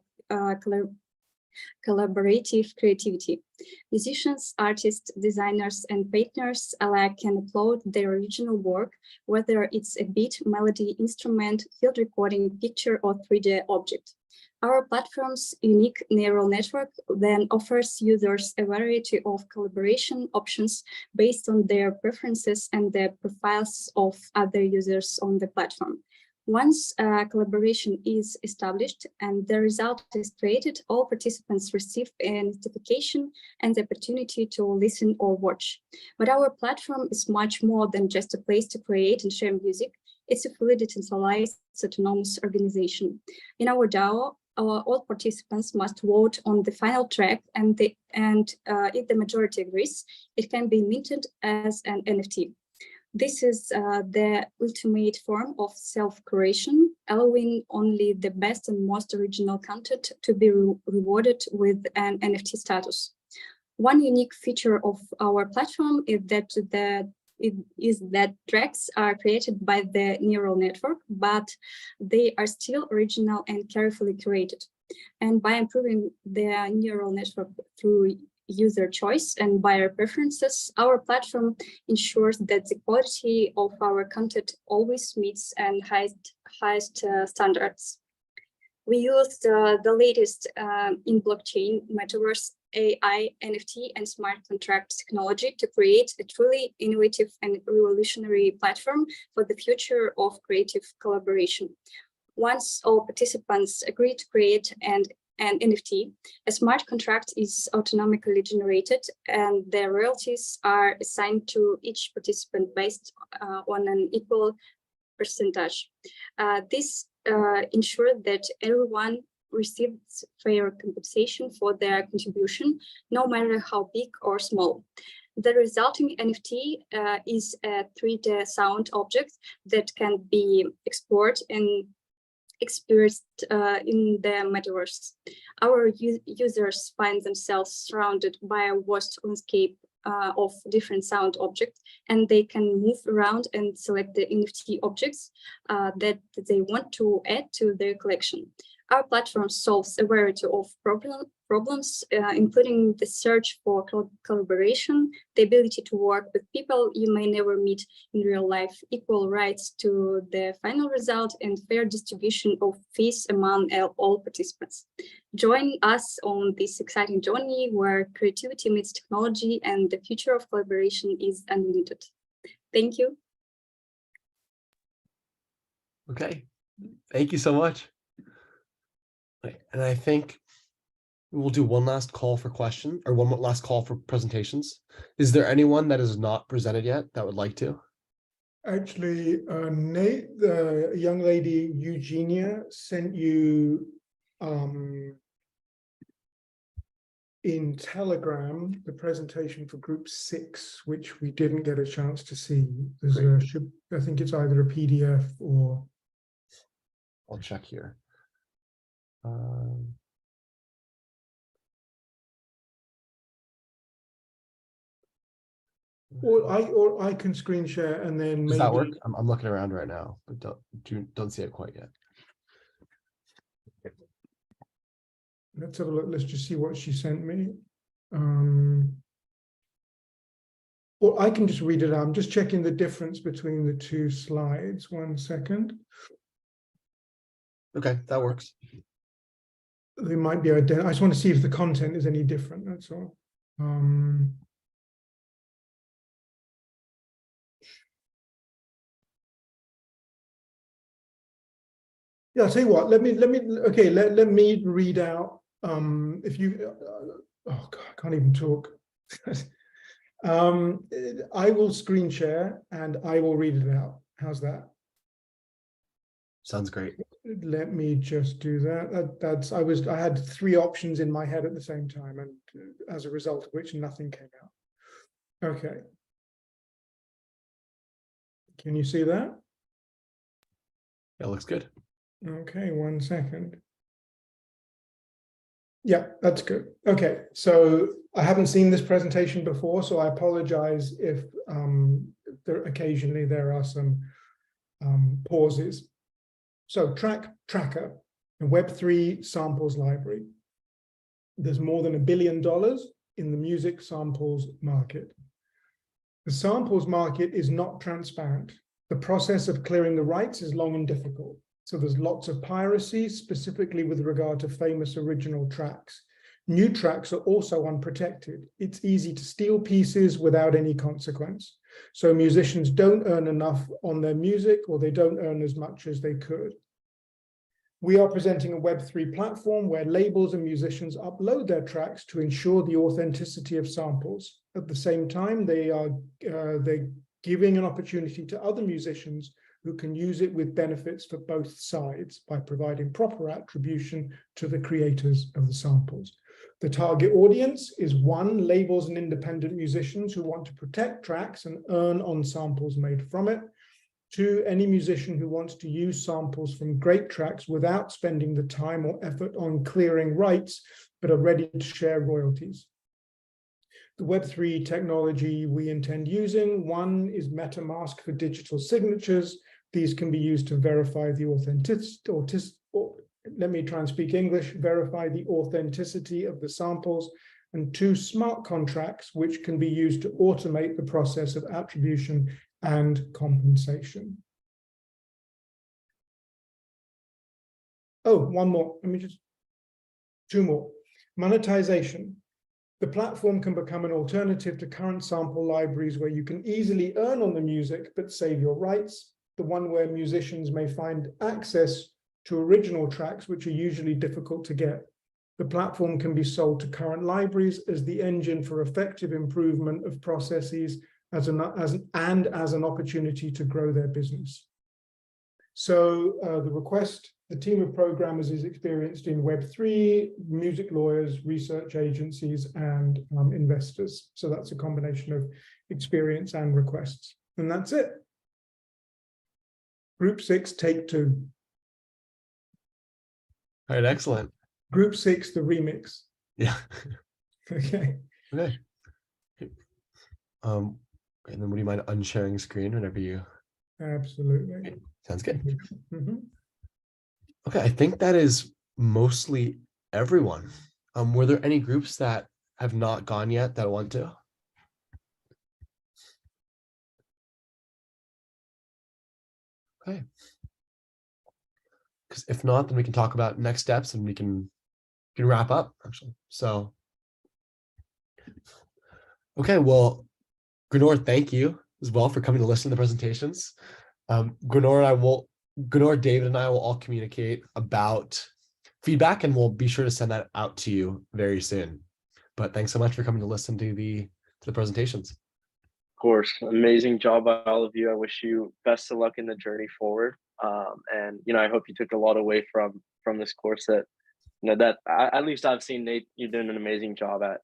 Speaker 20: collaborative creativity. Musicians, artists, designers, and painters alike can upload their original work, whether it's a beat, melody, instrument, field recording, picture, or 3D object. Our platform's unique neural network then offers users a variety of collaboration options based on their preferences and the profiles of other users on the platform. Once collaboration is established and the result is created, all participants receive a notification and the opportunity to listen or watch. But our platform is much more than just a place to create and share music. It's a fully decentralized, autonomous organization. In our DAO, all participants must vote on the final track, and if the majority agrees, it can be minted as an NFT. This is the ultimate form of self-curation, allowing only the best and most original content to be rewarded with an NFT status. One unique feature of our platform is that tracks are created by the neural network, but they are still original and carefully curated. And by improving the neural network through user choice and buyer preferences, our platform ensures that the quality of our content always meets and highest standards. We used the latest in blockchain, metaverse, AI, NFT, and smart contract technology to create a truly innovative and revolutionary platform for the future of creative collaboration. Once all participants agree to create an NFT, a smart contract is autonomically generated, and the royalties are assigned to each participant based on an equal percentage. This ensures that everyone receives fair compensation for their contribution, no matter how big or small. The resulting NFT is a 3D sound object that can be exported and experienced in the metaverse. Our users find themselves surrounded by a vast landscape of different sound objects, and they can move around and select the NFT objects that they want to add to their collection. Our platform solves a variety of problems, including the search for collaboration, the ability to work with people you may never meet in real life, equal rights to the final result, and fair distribution of fees among all participants. Join us on this exciting journey where creativity meets technology and the future of collaboration is unlimited. Thank you.
Speaker 1: Okay, thank you so much. And I think we'll do one last call for question, or one last call for presentations. Is there anyone that is not presented yet that would like to?
Speaker 4: Actually, Nate, the young lady Eugenia sent you in Telegram the presentation for group 6, which we didn't get a chance to see. There's I think it's either a PDF or.
Speaker 1: I'll check here.
Speaker 4: Or I can screen share and then
Speaker 1: Does
Speaker 4: maybe.
Speaker 1: that work? I'm looking around right now, but don't see it quite yet.
Speaker 4: Let's have a look. Let's just see what she sent me. Or I can just read it out. I'm just checking the difference between the two slides. 1 second.
Speaker 1: Okay, that works.
Speaker 4: They might be identical. I just want to see if the content is any different. That's all. Yeah, I'll tell you what. Let me read out. If you, oh God, I can't even talk. I will screen share and I will read it out. How's that?
Speaker 1: Sounds great.
Speaker 4: Let me just do that. I had 3 options in my head at the same time, and as a result of which nothing came out. Okay. Can you see that?
Speaker 1: That looks good.
Speaker 4: Okay, 1 second. Yeah, that's good. Okay, so I haven't seen this presentation before, so I apologize if occasionally there are some pauses. So Tracker, a Web3 samples library. There's more than $1 billion in the music samples market. The samples market is not transparent. The process of clearing the rights is long and difficult. So there's lots of piracy, specifically with regard to famous original tracks. New tracks are also unprotected. It's easy to steal pieces without any consequence. So musicians don't earn enough on their music, or they don't earn as much as they could. We are presenting a Web3 platform where labels and musicians upload their tracks to ensure the authenticity of samples. At the same time, they're giving an opportunity to other musicians who can use it with benefits for both sides by providing proper attribution to the creators of the samples. The target audience is 1, labels and independent musicians who want to protect tracks and earn on samples made from it. 2, any musician who wants to use samples from great tracks without spending the time or effort on clearing rights, but are ready to share royalties. The Web3 technology we intend using: 1 is MetaMask for digital signatures. These can be used to verify the let me try and speak English, verify the authenticity of the samples. And 2, smart contracts, which can be used to automate the process of attribution and compensation. Oh, 1 more. Let me just, 2 more. Monetization. The platform can become an alternative to current sample libraries where you can easily earn on the music but save your rights. The one where musicians may find access to original tracks, which are usually difficult to get. The platform can be sold to current libraries as the engine for effective improvement of processes as an opportunity to grow their business. So the team of programmers is experienced in Web3, music lawyers, research agencies, and investors. So that's a combination of experience and requests. And that's it. Group 6, take 2.
Speaker 1: All right, excellent.
Speaker 4: Group 6, the remix.
Speaker 1: Yeah.
Speaker 4: Okay.
Speaker 1: Okay. And then would you mind unsharing screen whenever you?
Speaker 4: Absolutely.
Speaker 1: Okay. Sounds good.
Speaker 4: Mm-hmm.
Speaker 1: Okay, I think that is mostly everyone. Were there any groups that have not gone yet that want to? Okay. Because if not, then we can talk about next steps and we can wrap up actually. So, okay, well, Granor, thank you as well for coming to listen to the presentations. Granor, David, and I will all communicate about feedback, and we'll be sure to send that out to you very soon. But thanks so much for coming to listen to the presentations.
Speaker 3: Of course, amazing job by all of you. I wish you best of luck in the journey forward. And I hope you took a lot away from this course that that at least I've seen, Nate, you're doing an amazing job at.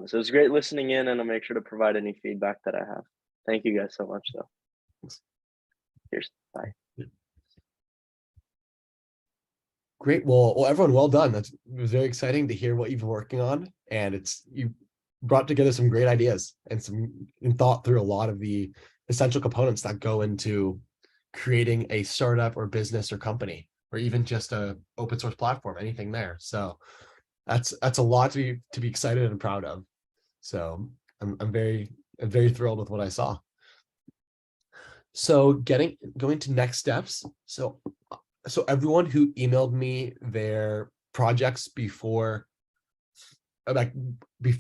Speaker 3: So it's great listening in, and I'll make sure to provide any feedback that I have. Thank you guys so much, though. Thanks. Cheers. Bye.
Speaker 1: Great. Well, everyone, well done. It was very exciting to hear what you've been working on, and you brought together some great ideas and thought through a lot of the essential components that go into creating a startup or business or company, or even just a open source platform, anything there. So that's a lot to be excited and proud of. So I'm very thrilled with what I saw. So going to next steps. So everyone who emailed me their projects before like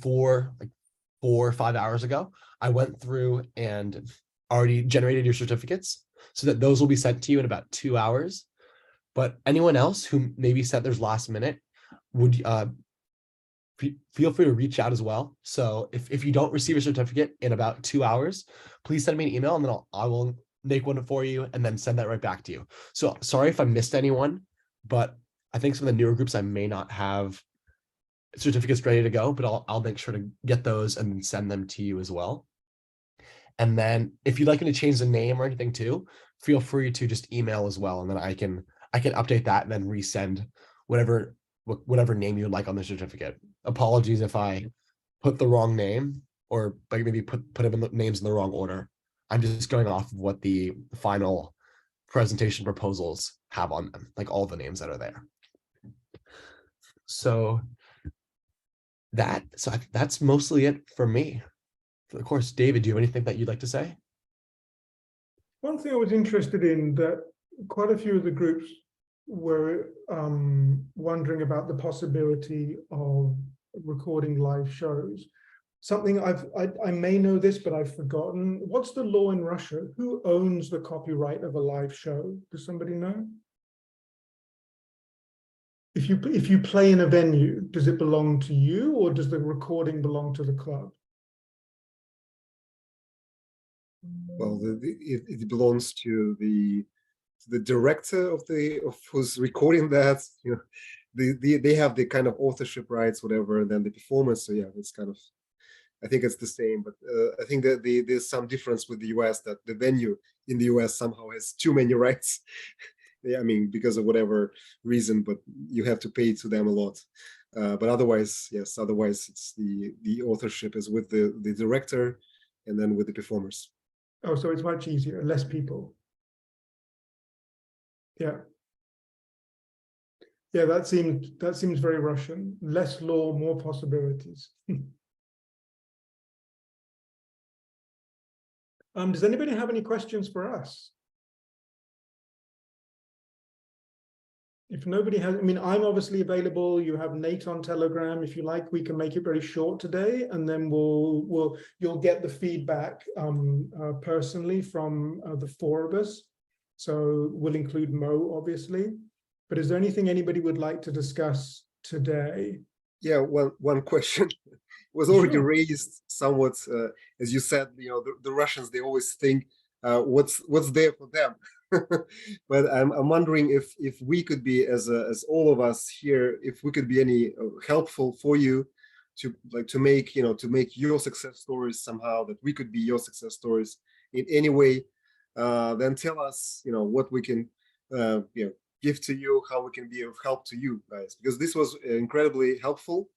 Speaker 1: 4 or 5 hours ago, I went through and already generated your certificates so that those will be sent to you in about 2 hours. But anyone else who maybe sent theirs last minute, would feel free to reach out as well. So if you don't receive a certificate in about 2 hours, please send me an email, and then I will make one for you, and then send that right back to you. So sorry if I missed anyone, but I think some of the newer groups I may not have certificates ready to go, but I'll make sure to get those and send them to you as well. And then if you'd like me to change the name or anything too, feel free to just email as well, and then I can update that and then resend whatever name you would like on the certificate. Apologies if I put the wrong name, or like maybe put names in the wrong order. I'm just going off of what the final presentation proposals have on them, like all the names that are there. So that's mostly it for me. Of course, David, do you have anything that you'd like to say?
Speaker 4: One thing I was interested in, that quite a few of the groups were wondering about the possibility of recording live shows. Something I may know this, but I've forgotten. What's the law in Russia? Who owns the copyright of a live show? Does somebody know? If you play in a venue, does it belong to you, or does the recording belong to the club?
Speaker 7: Well, it belongs to the director of who's recording that. You know, they have the kind of authorship rights, whatever, and then the performance. So yeah, it's kind of, I think it's the same, but I think that there's some difference with the US, that the venue in the US somehow has too many rights. Yeah, I mean, because of whatever reason, but you have to pay to them a lot. But otherwise, yes, otherwise it's the authorship is with the director and then with the performers.
Speaker 4: Oh, so it's much easier, less people. Yeah. Yeah, that seems very Russian. Less law, more possibilities. Does anybody have any questions for us? If nobody has, I mean, I'm obviously available. You have Nate on Telegram. If you like, we can make it very short today, and then you'll get the feedback personally from the four of us. So we'll include Mo, obviously. But is there anything anybody would like to discuss today?
Speaker 7: Yeah, one question was already raised somewhat, as you said. You know, the Russians, they always think what's there for them. But I'm wondering if we could be, as all of us here, if we could be any helpful for you to make your success stories somehow, that we could be your success stories in any way. Then tell us, what we can give to you, how we can be of help to you guys, because this was incredibly helpful.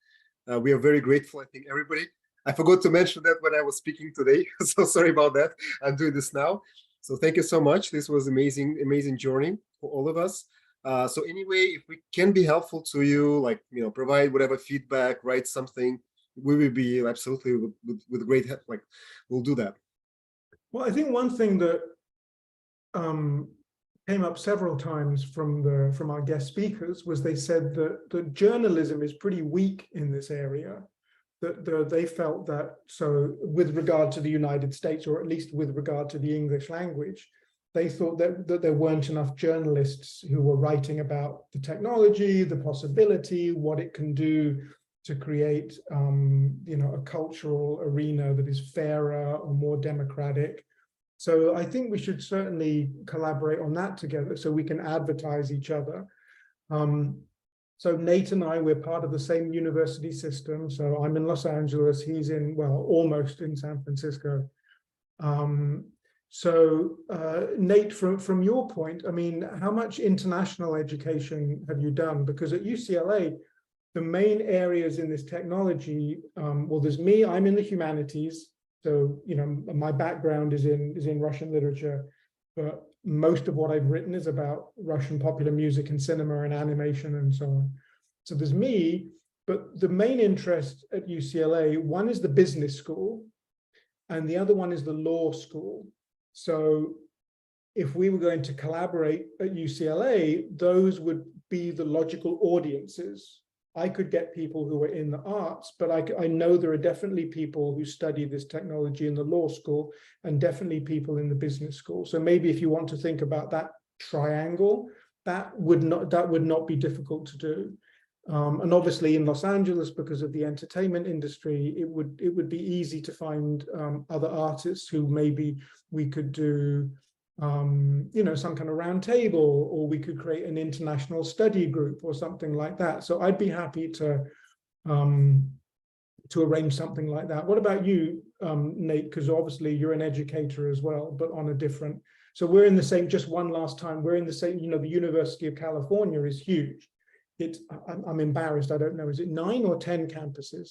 Speaker 7: We are very grateful, I think, everybody. I forgot to mention that when I was speaking today, so sorry about that. I'm doing this now. So thank you so much. This was amazing journey for all of us. So anyway, if we can be helpful to you, provide whatever feedback, write something, we will be absolutely with great help. We'll do that.
Speaker 4: Well, I think one thing that came up several times from our guest speakers was they said that the journalism is pretty weak in this area. That they felt that, so with regard to the United States, or at least with regard to the English language, they thought that there weren't enough journalists who were writing about the technology, the possibility, what it can do to create, a cultural arena that is fairer or more democratic. So I think we should certainly collaborate on that together so we can advertise each other. So Nate and I, we're part of the same university system. So I'm in Los Angeles, he's in, well, almost in San Francisco. Nate, from your point, I mean, how much international education have you done? Because at UCLA, the main areas in this technology, well, there's me, I'm in the humanities. So, my background is in Russian literature, but most of what I've written is about Russian popular music and cinema and animation and so on. So there's me, but the main interest at UCLA, one is the business school, and the other one is the law school. So if we were going to collaborate at UCLA, those would be the logical audiences. I could get people who are in the arts, but I know there are definitely people who study this technology in the law school, and definitely people in the business school. So maybe if you want to think about that triangle, that would not be difficult to do. And obviously in Los Angeles, because of the entertainment industry, it would be easy to find other artists who maybe we could do you know, some kind of round table, or we could create an international study group or something like that. So I'd be happy to arrange something like that. What about you, Nate? Because obviously you're an educator as well, but on a different. So we're in the same. Just one last time, we're in the same. You know, the University of California is huge. I'm embarrassed. I don't know. Is it 9 or 10 campuses?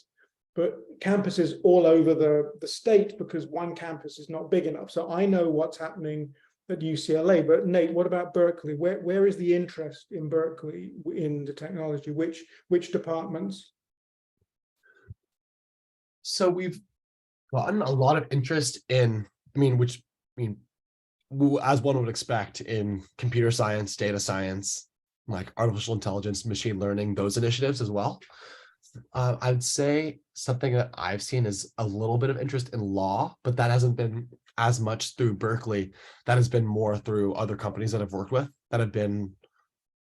Speaker 4: But campuses all over the state, because one campus is not big enough. So I know what's happening at UCLA. But Nate, what about Berkeley? Where is the interest in Berkeley in the technology? Which departments?
Speaker 1: So we've gotten a lot of interest in, as one would expect, in computer science, data science, like artificial intelligence, machine learning, those initiatives as well. I'd say something that I've seen is a little bit of interest in law, but that hasn't been as much through Berkeley. That has been more through other companies that I've worked with that have been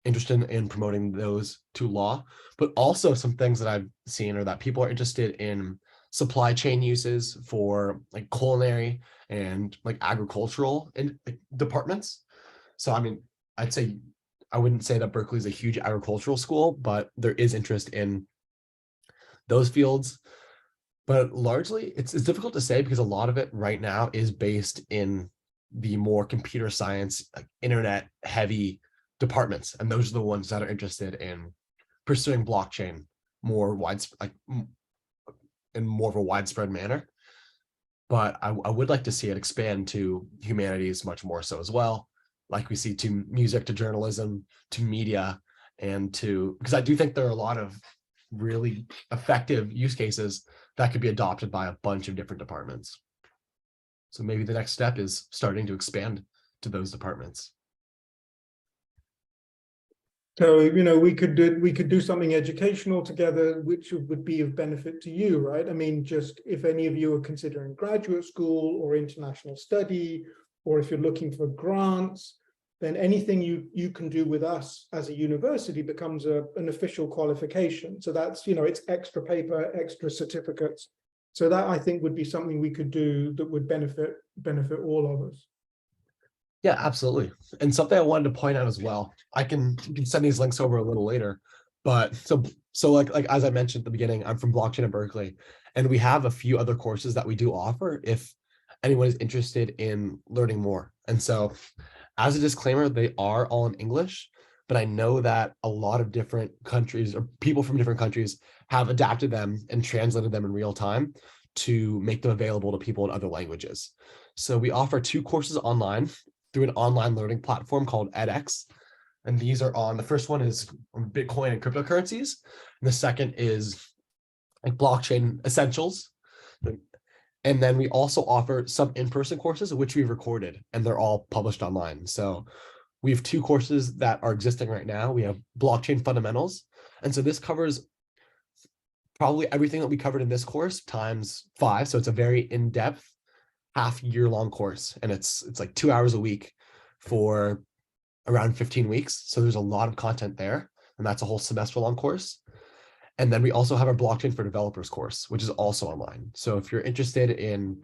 Speaker 1: interested in promoting those to law. But also some things that I've seen are that people are interested in supply chain uses for like culinary and like agricultural departments. So I mean, I wouldn't say that Berkeley is a huge agricultural school, but there is interest in those fields. But largely it's difficult to say because a lot of it right now is based in the more computer science, like internet heavy departments. And those are the ones that are interested in pursuing blockchain more widespread, in more of a widespread manner. But I would like to see it expand to humanities much more so as well. Like we see to music, to journalism, to media, and because I do think there are a lot of really effective use cases that could be adopted by a bunch of different departments. So maybe the next step is starting to expand to those departments.
Speaker 4: So, you know, we could do something educational together, which would be of benefit to you, right? I mean, just if any of you are considering graduate school or international study, or if you're looking for grants, then anything you can do with us as a university becomes an official qualification. So that's, you know, it's extra paper, extra certificates. So that I think would be something we could do that would benefit all of us.
Speaker 1: Yeah, absolutely. And something I wanted to point out as well, you can send these links over a little later, but so like as I mentioned at the beginning, I'm from blockchain at Berkeley, and we have a few other courses that we do offer if anyone is interested in learning more. And so as a disclaimer, they are all in English, but I know that a lot of different countries or people from different countries have adapted them and translated them in real time to make them available to people in other languages. So we offer 2 courses online through an online learning platform called edX. And these are the first one is on Bitcoin and cryptocurrencies. And the second is like blockchain essentials. And then we also offer some in-person courses, which we've recorded, and they're all published online. So we have 2 courses that are existing right now. We have blockchain fundamentals. And so this covers probably everything that we covered in this course times 5. So it's a very in-depth half-year-long course. And it's like 2 hours a week for around 15 weeks. So there's a lot of content there. And that's a whole semester-long course. And then we also have our blockchain for developers course, which is also online. So if you're interested in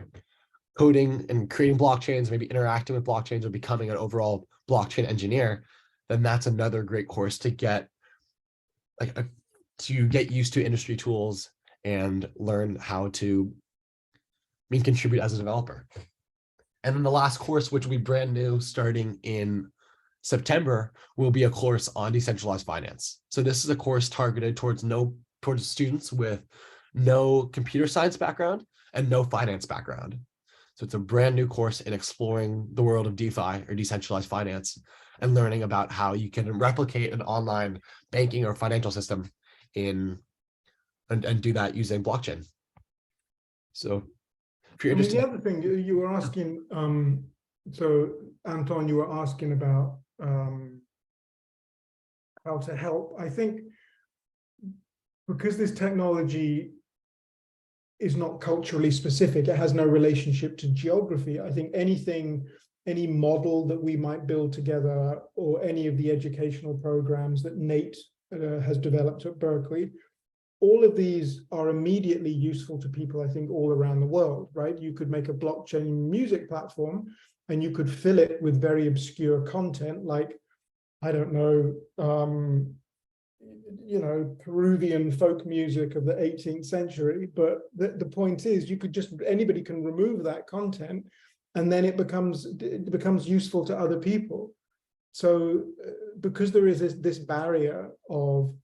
Speaker 1: coding and creating blockchains, maybe interacting with blockchains or becoming an overall blockchain engineer, then that's another great course to get used to industry tools and learn how to contribute as a developer. And then the last course, which will be brand new starting in September, will be a course on decentralized finance. So this is a course targeted towards students with no computer science background and no finance background. So it's a brand new course in exploring the world of DeFi or decentralized finance and learning about how you can replicate an online banking or financial system and do that using blockchain. So if you're interested.
Speaker 4: The other thing you were asking, so Anton, you were asking about how to help. I think because this technology is not culturally specific, it has no relationship to geography. I think any model that we might build together or any of the educational programs that Nate has developed at Berkeley, all of these are immediately useful to people, I think, all around the world, right? You could make a blockchain music platform and you could fill it with very obscure content, like, I don't know, you know, Peruvian folk music of the 18th century. But the point is, you could just, anybody can remove that content, and then it becomes useful to other people. So because there is this barrier of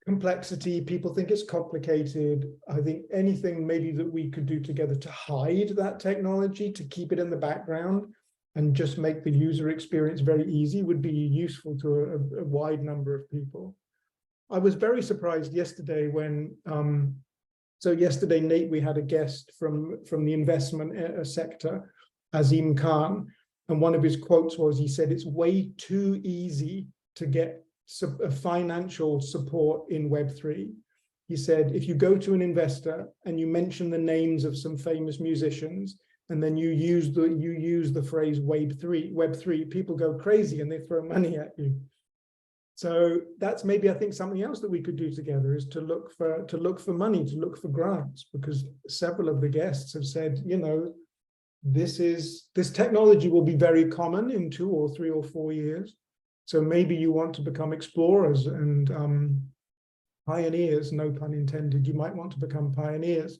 Speaker 4: complexity, people think it's complicated. I think anything maybe that we could do together to hide that technology, to keep it in the background and just make the user experience very easy, would be useful to a wide number of people. I was very surprised yesterday when, so yesterday, Nate, we had a guest from the investment sector, Azim Khan, and one of his quotes was, he said, it's way too easy to get financial support in Web3. He said, if you go to an investor and you mention the names of some famous musicians, and then you use the phrase Web3, people go crazy and they throw money at you. So that's maybe, I think, something else that we could do together, is to look for money, to look for grants, because several of the guests have said, you know, this technology will be very common in 2 or 3 or 4 years. So maybe you want to become explorers and pioneers, no pun intended. You might want to become pioneers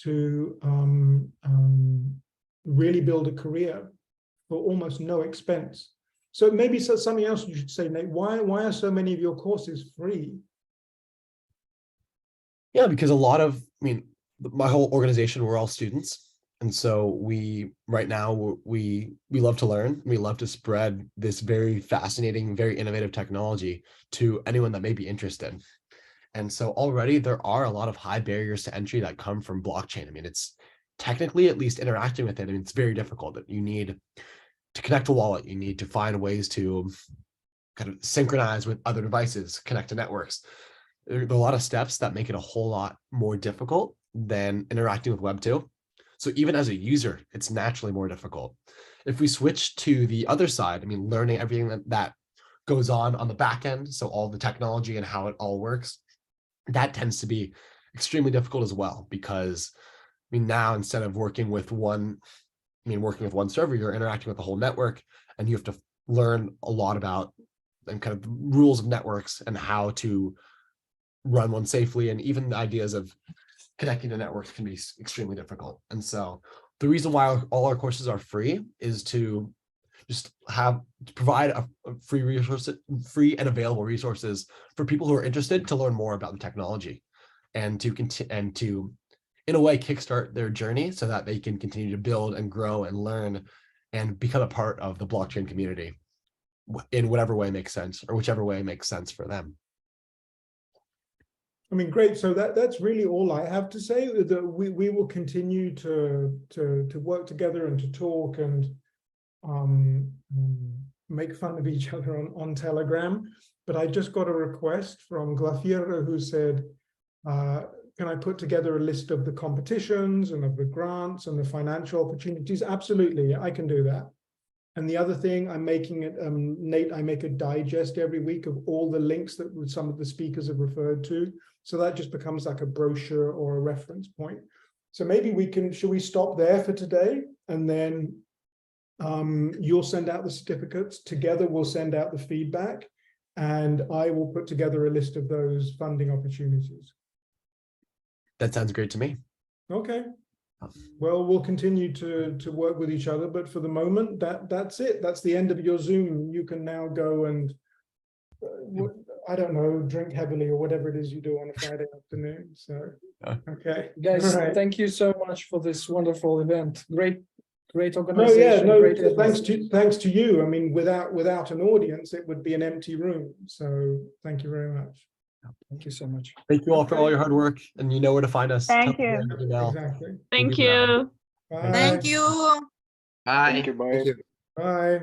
Speaker 4: to really build a career for almost no expense. So maybe something else you should say, Nate. Why are so many of your courses free?
Speaker 1: Yeah, because a lot of, I mean, my whole organization, we're all students. And so right now, we love to learn. We love to spread this very fascinating, very innovative technology to anyone that may be interested. And so already there are a lot of high barriers to entry that come from blockchain. I mean, it's technically, at least interacting with it, I mean, it's very difficult. You need to connect a wallet. You need to find ways to kind of synchronize with other devices, connect to networks. There are a lot of steps that make it a whole lot more difficult than interacting with Web 2. So even as a user, it's naturally more difficult. If we switch to the other side, I mean, learning everything that goes on the back end, so all the technology and how it all works, that tends to be extremely difficult as well, because I mean, now instead of working with one server, you're interacting with the whole network, and you have to learn a lot about and kind of rules of networks and how to run one safely, and even the ideas of connecting to networks can be extremely difficult. And so the reason why all our courses are free is to just provide a free and available resources for people who are interested to learn more about the technology, and to in a way kickstart their journey so that they can continue to build and grow and learn and become a part of the blockchain community in whatever way makes sense, or whichever way makes sense for them.
Speaker 4: I mean, great. So that's really all I have to say. That we will continue to work together and to talk and make fun of each other on Telegram. But I just got a request from Glafira, who said, can I put together a list of the competitions and of the grants and the financial opportunities? Absolutely, I can do that. And the other thing, I'm making it, Nate, I make a digest every week of all the links that some of the speakers have referred to. So that just becomes like a brochure or a reference point. So maybe should we stop there for today? And then you'll send out the certificates. Together, we'll send out the feedback. And I will put together a list of those funding opportunities.
Speaker 1: That sounds great to me.
Speaker 4: Okay. Well, we'll continue to work with each other, but for the moment, that's it. That's the end of your Zoom. You can now go and, I don't know, drink heavily or whatever it is you do on a Friday afternoon. So, okay.
Speaker 2: Guys,
Speaker 4: All right.
Speaker 2: thank you so much for this wonderful event. Great
Speaker 4: No,
Speaker 2: organization.
Speaker 4: yeah, no,
Speaker 2: great
Speaker 4: thanks to you. I mean, without an audience, it would be an empty room. So thank you very much.
Speaker 2: Thank you so much.
Speaker 1: Thank you all for all your hard work, and you know where to find us.
Speaker 17: Thank you.
Speaker 4: Exactly.
Speaker 8: Thank you.
Speaker 4: Bye.
Speaker 21: Thank you.
Speaker 22: Bye.
Speaker 10: Thank you. Bye.
Speaker 4: Bye.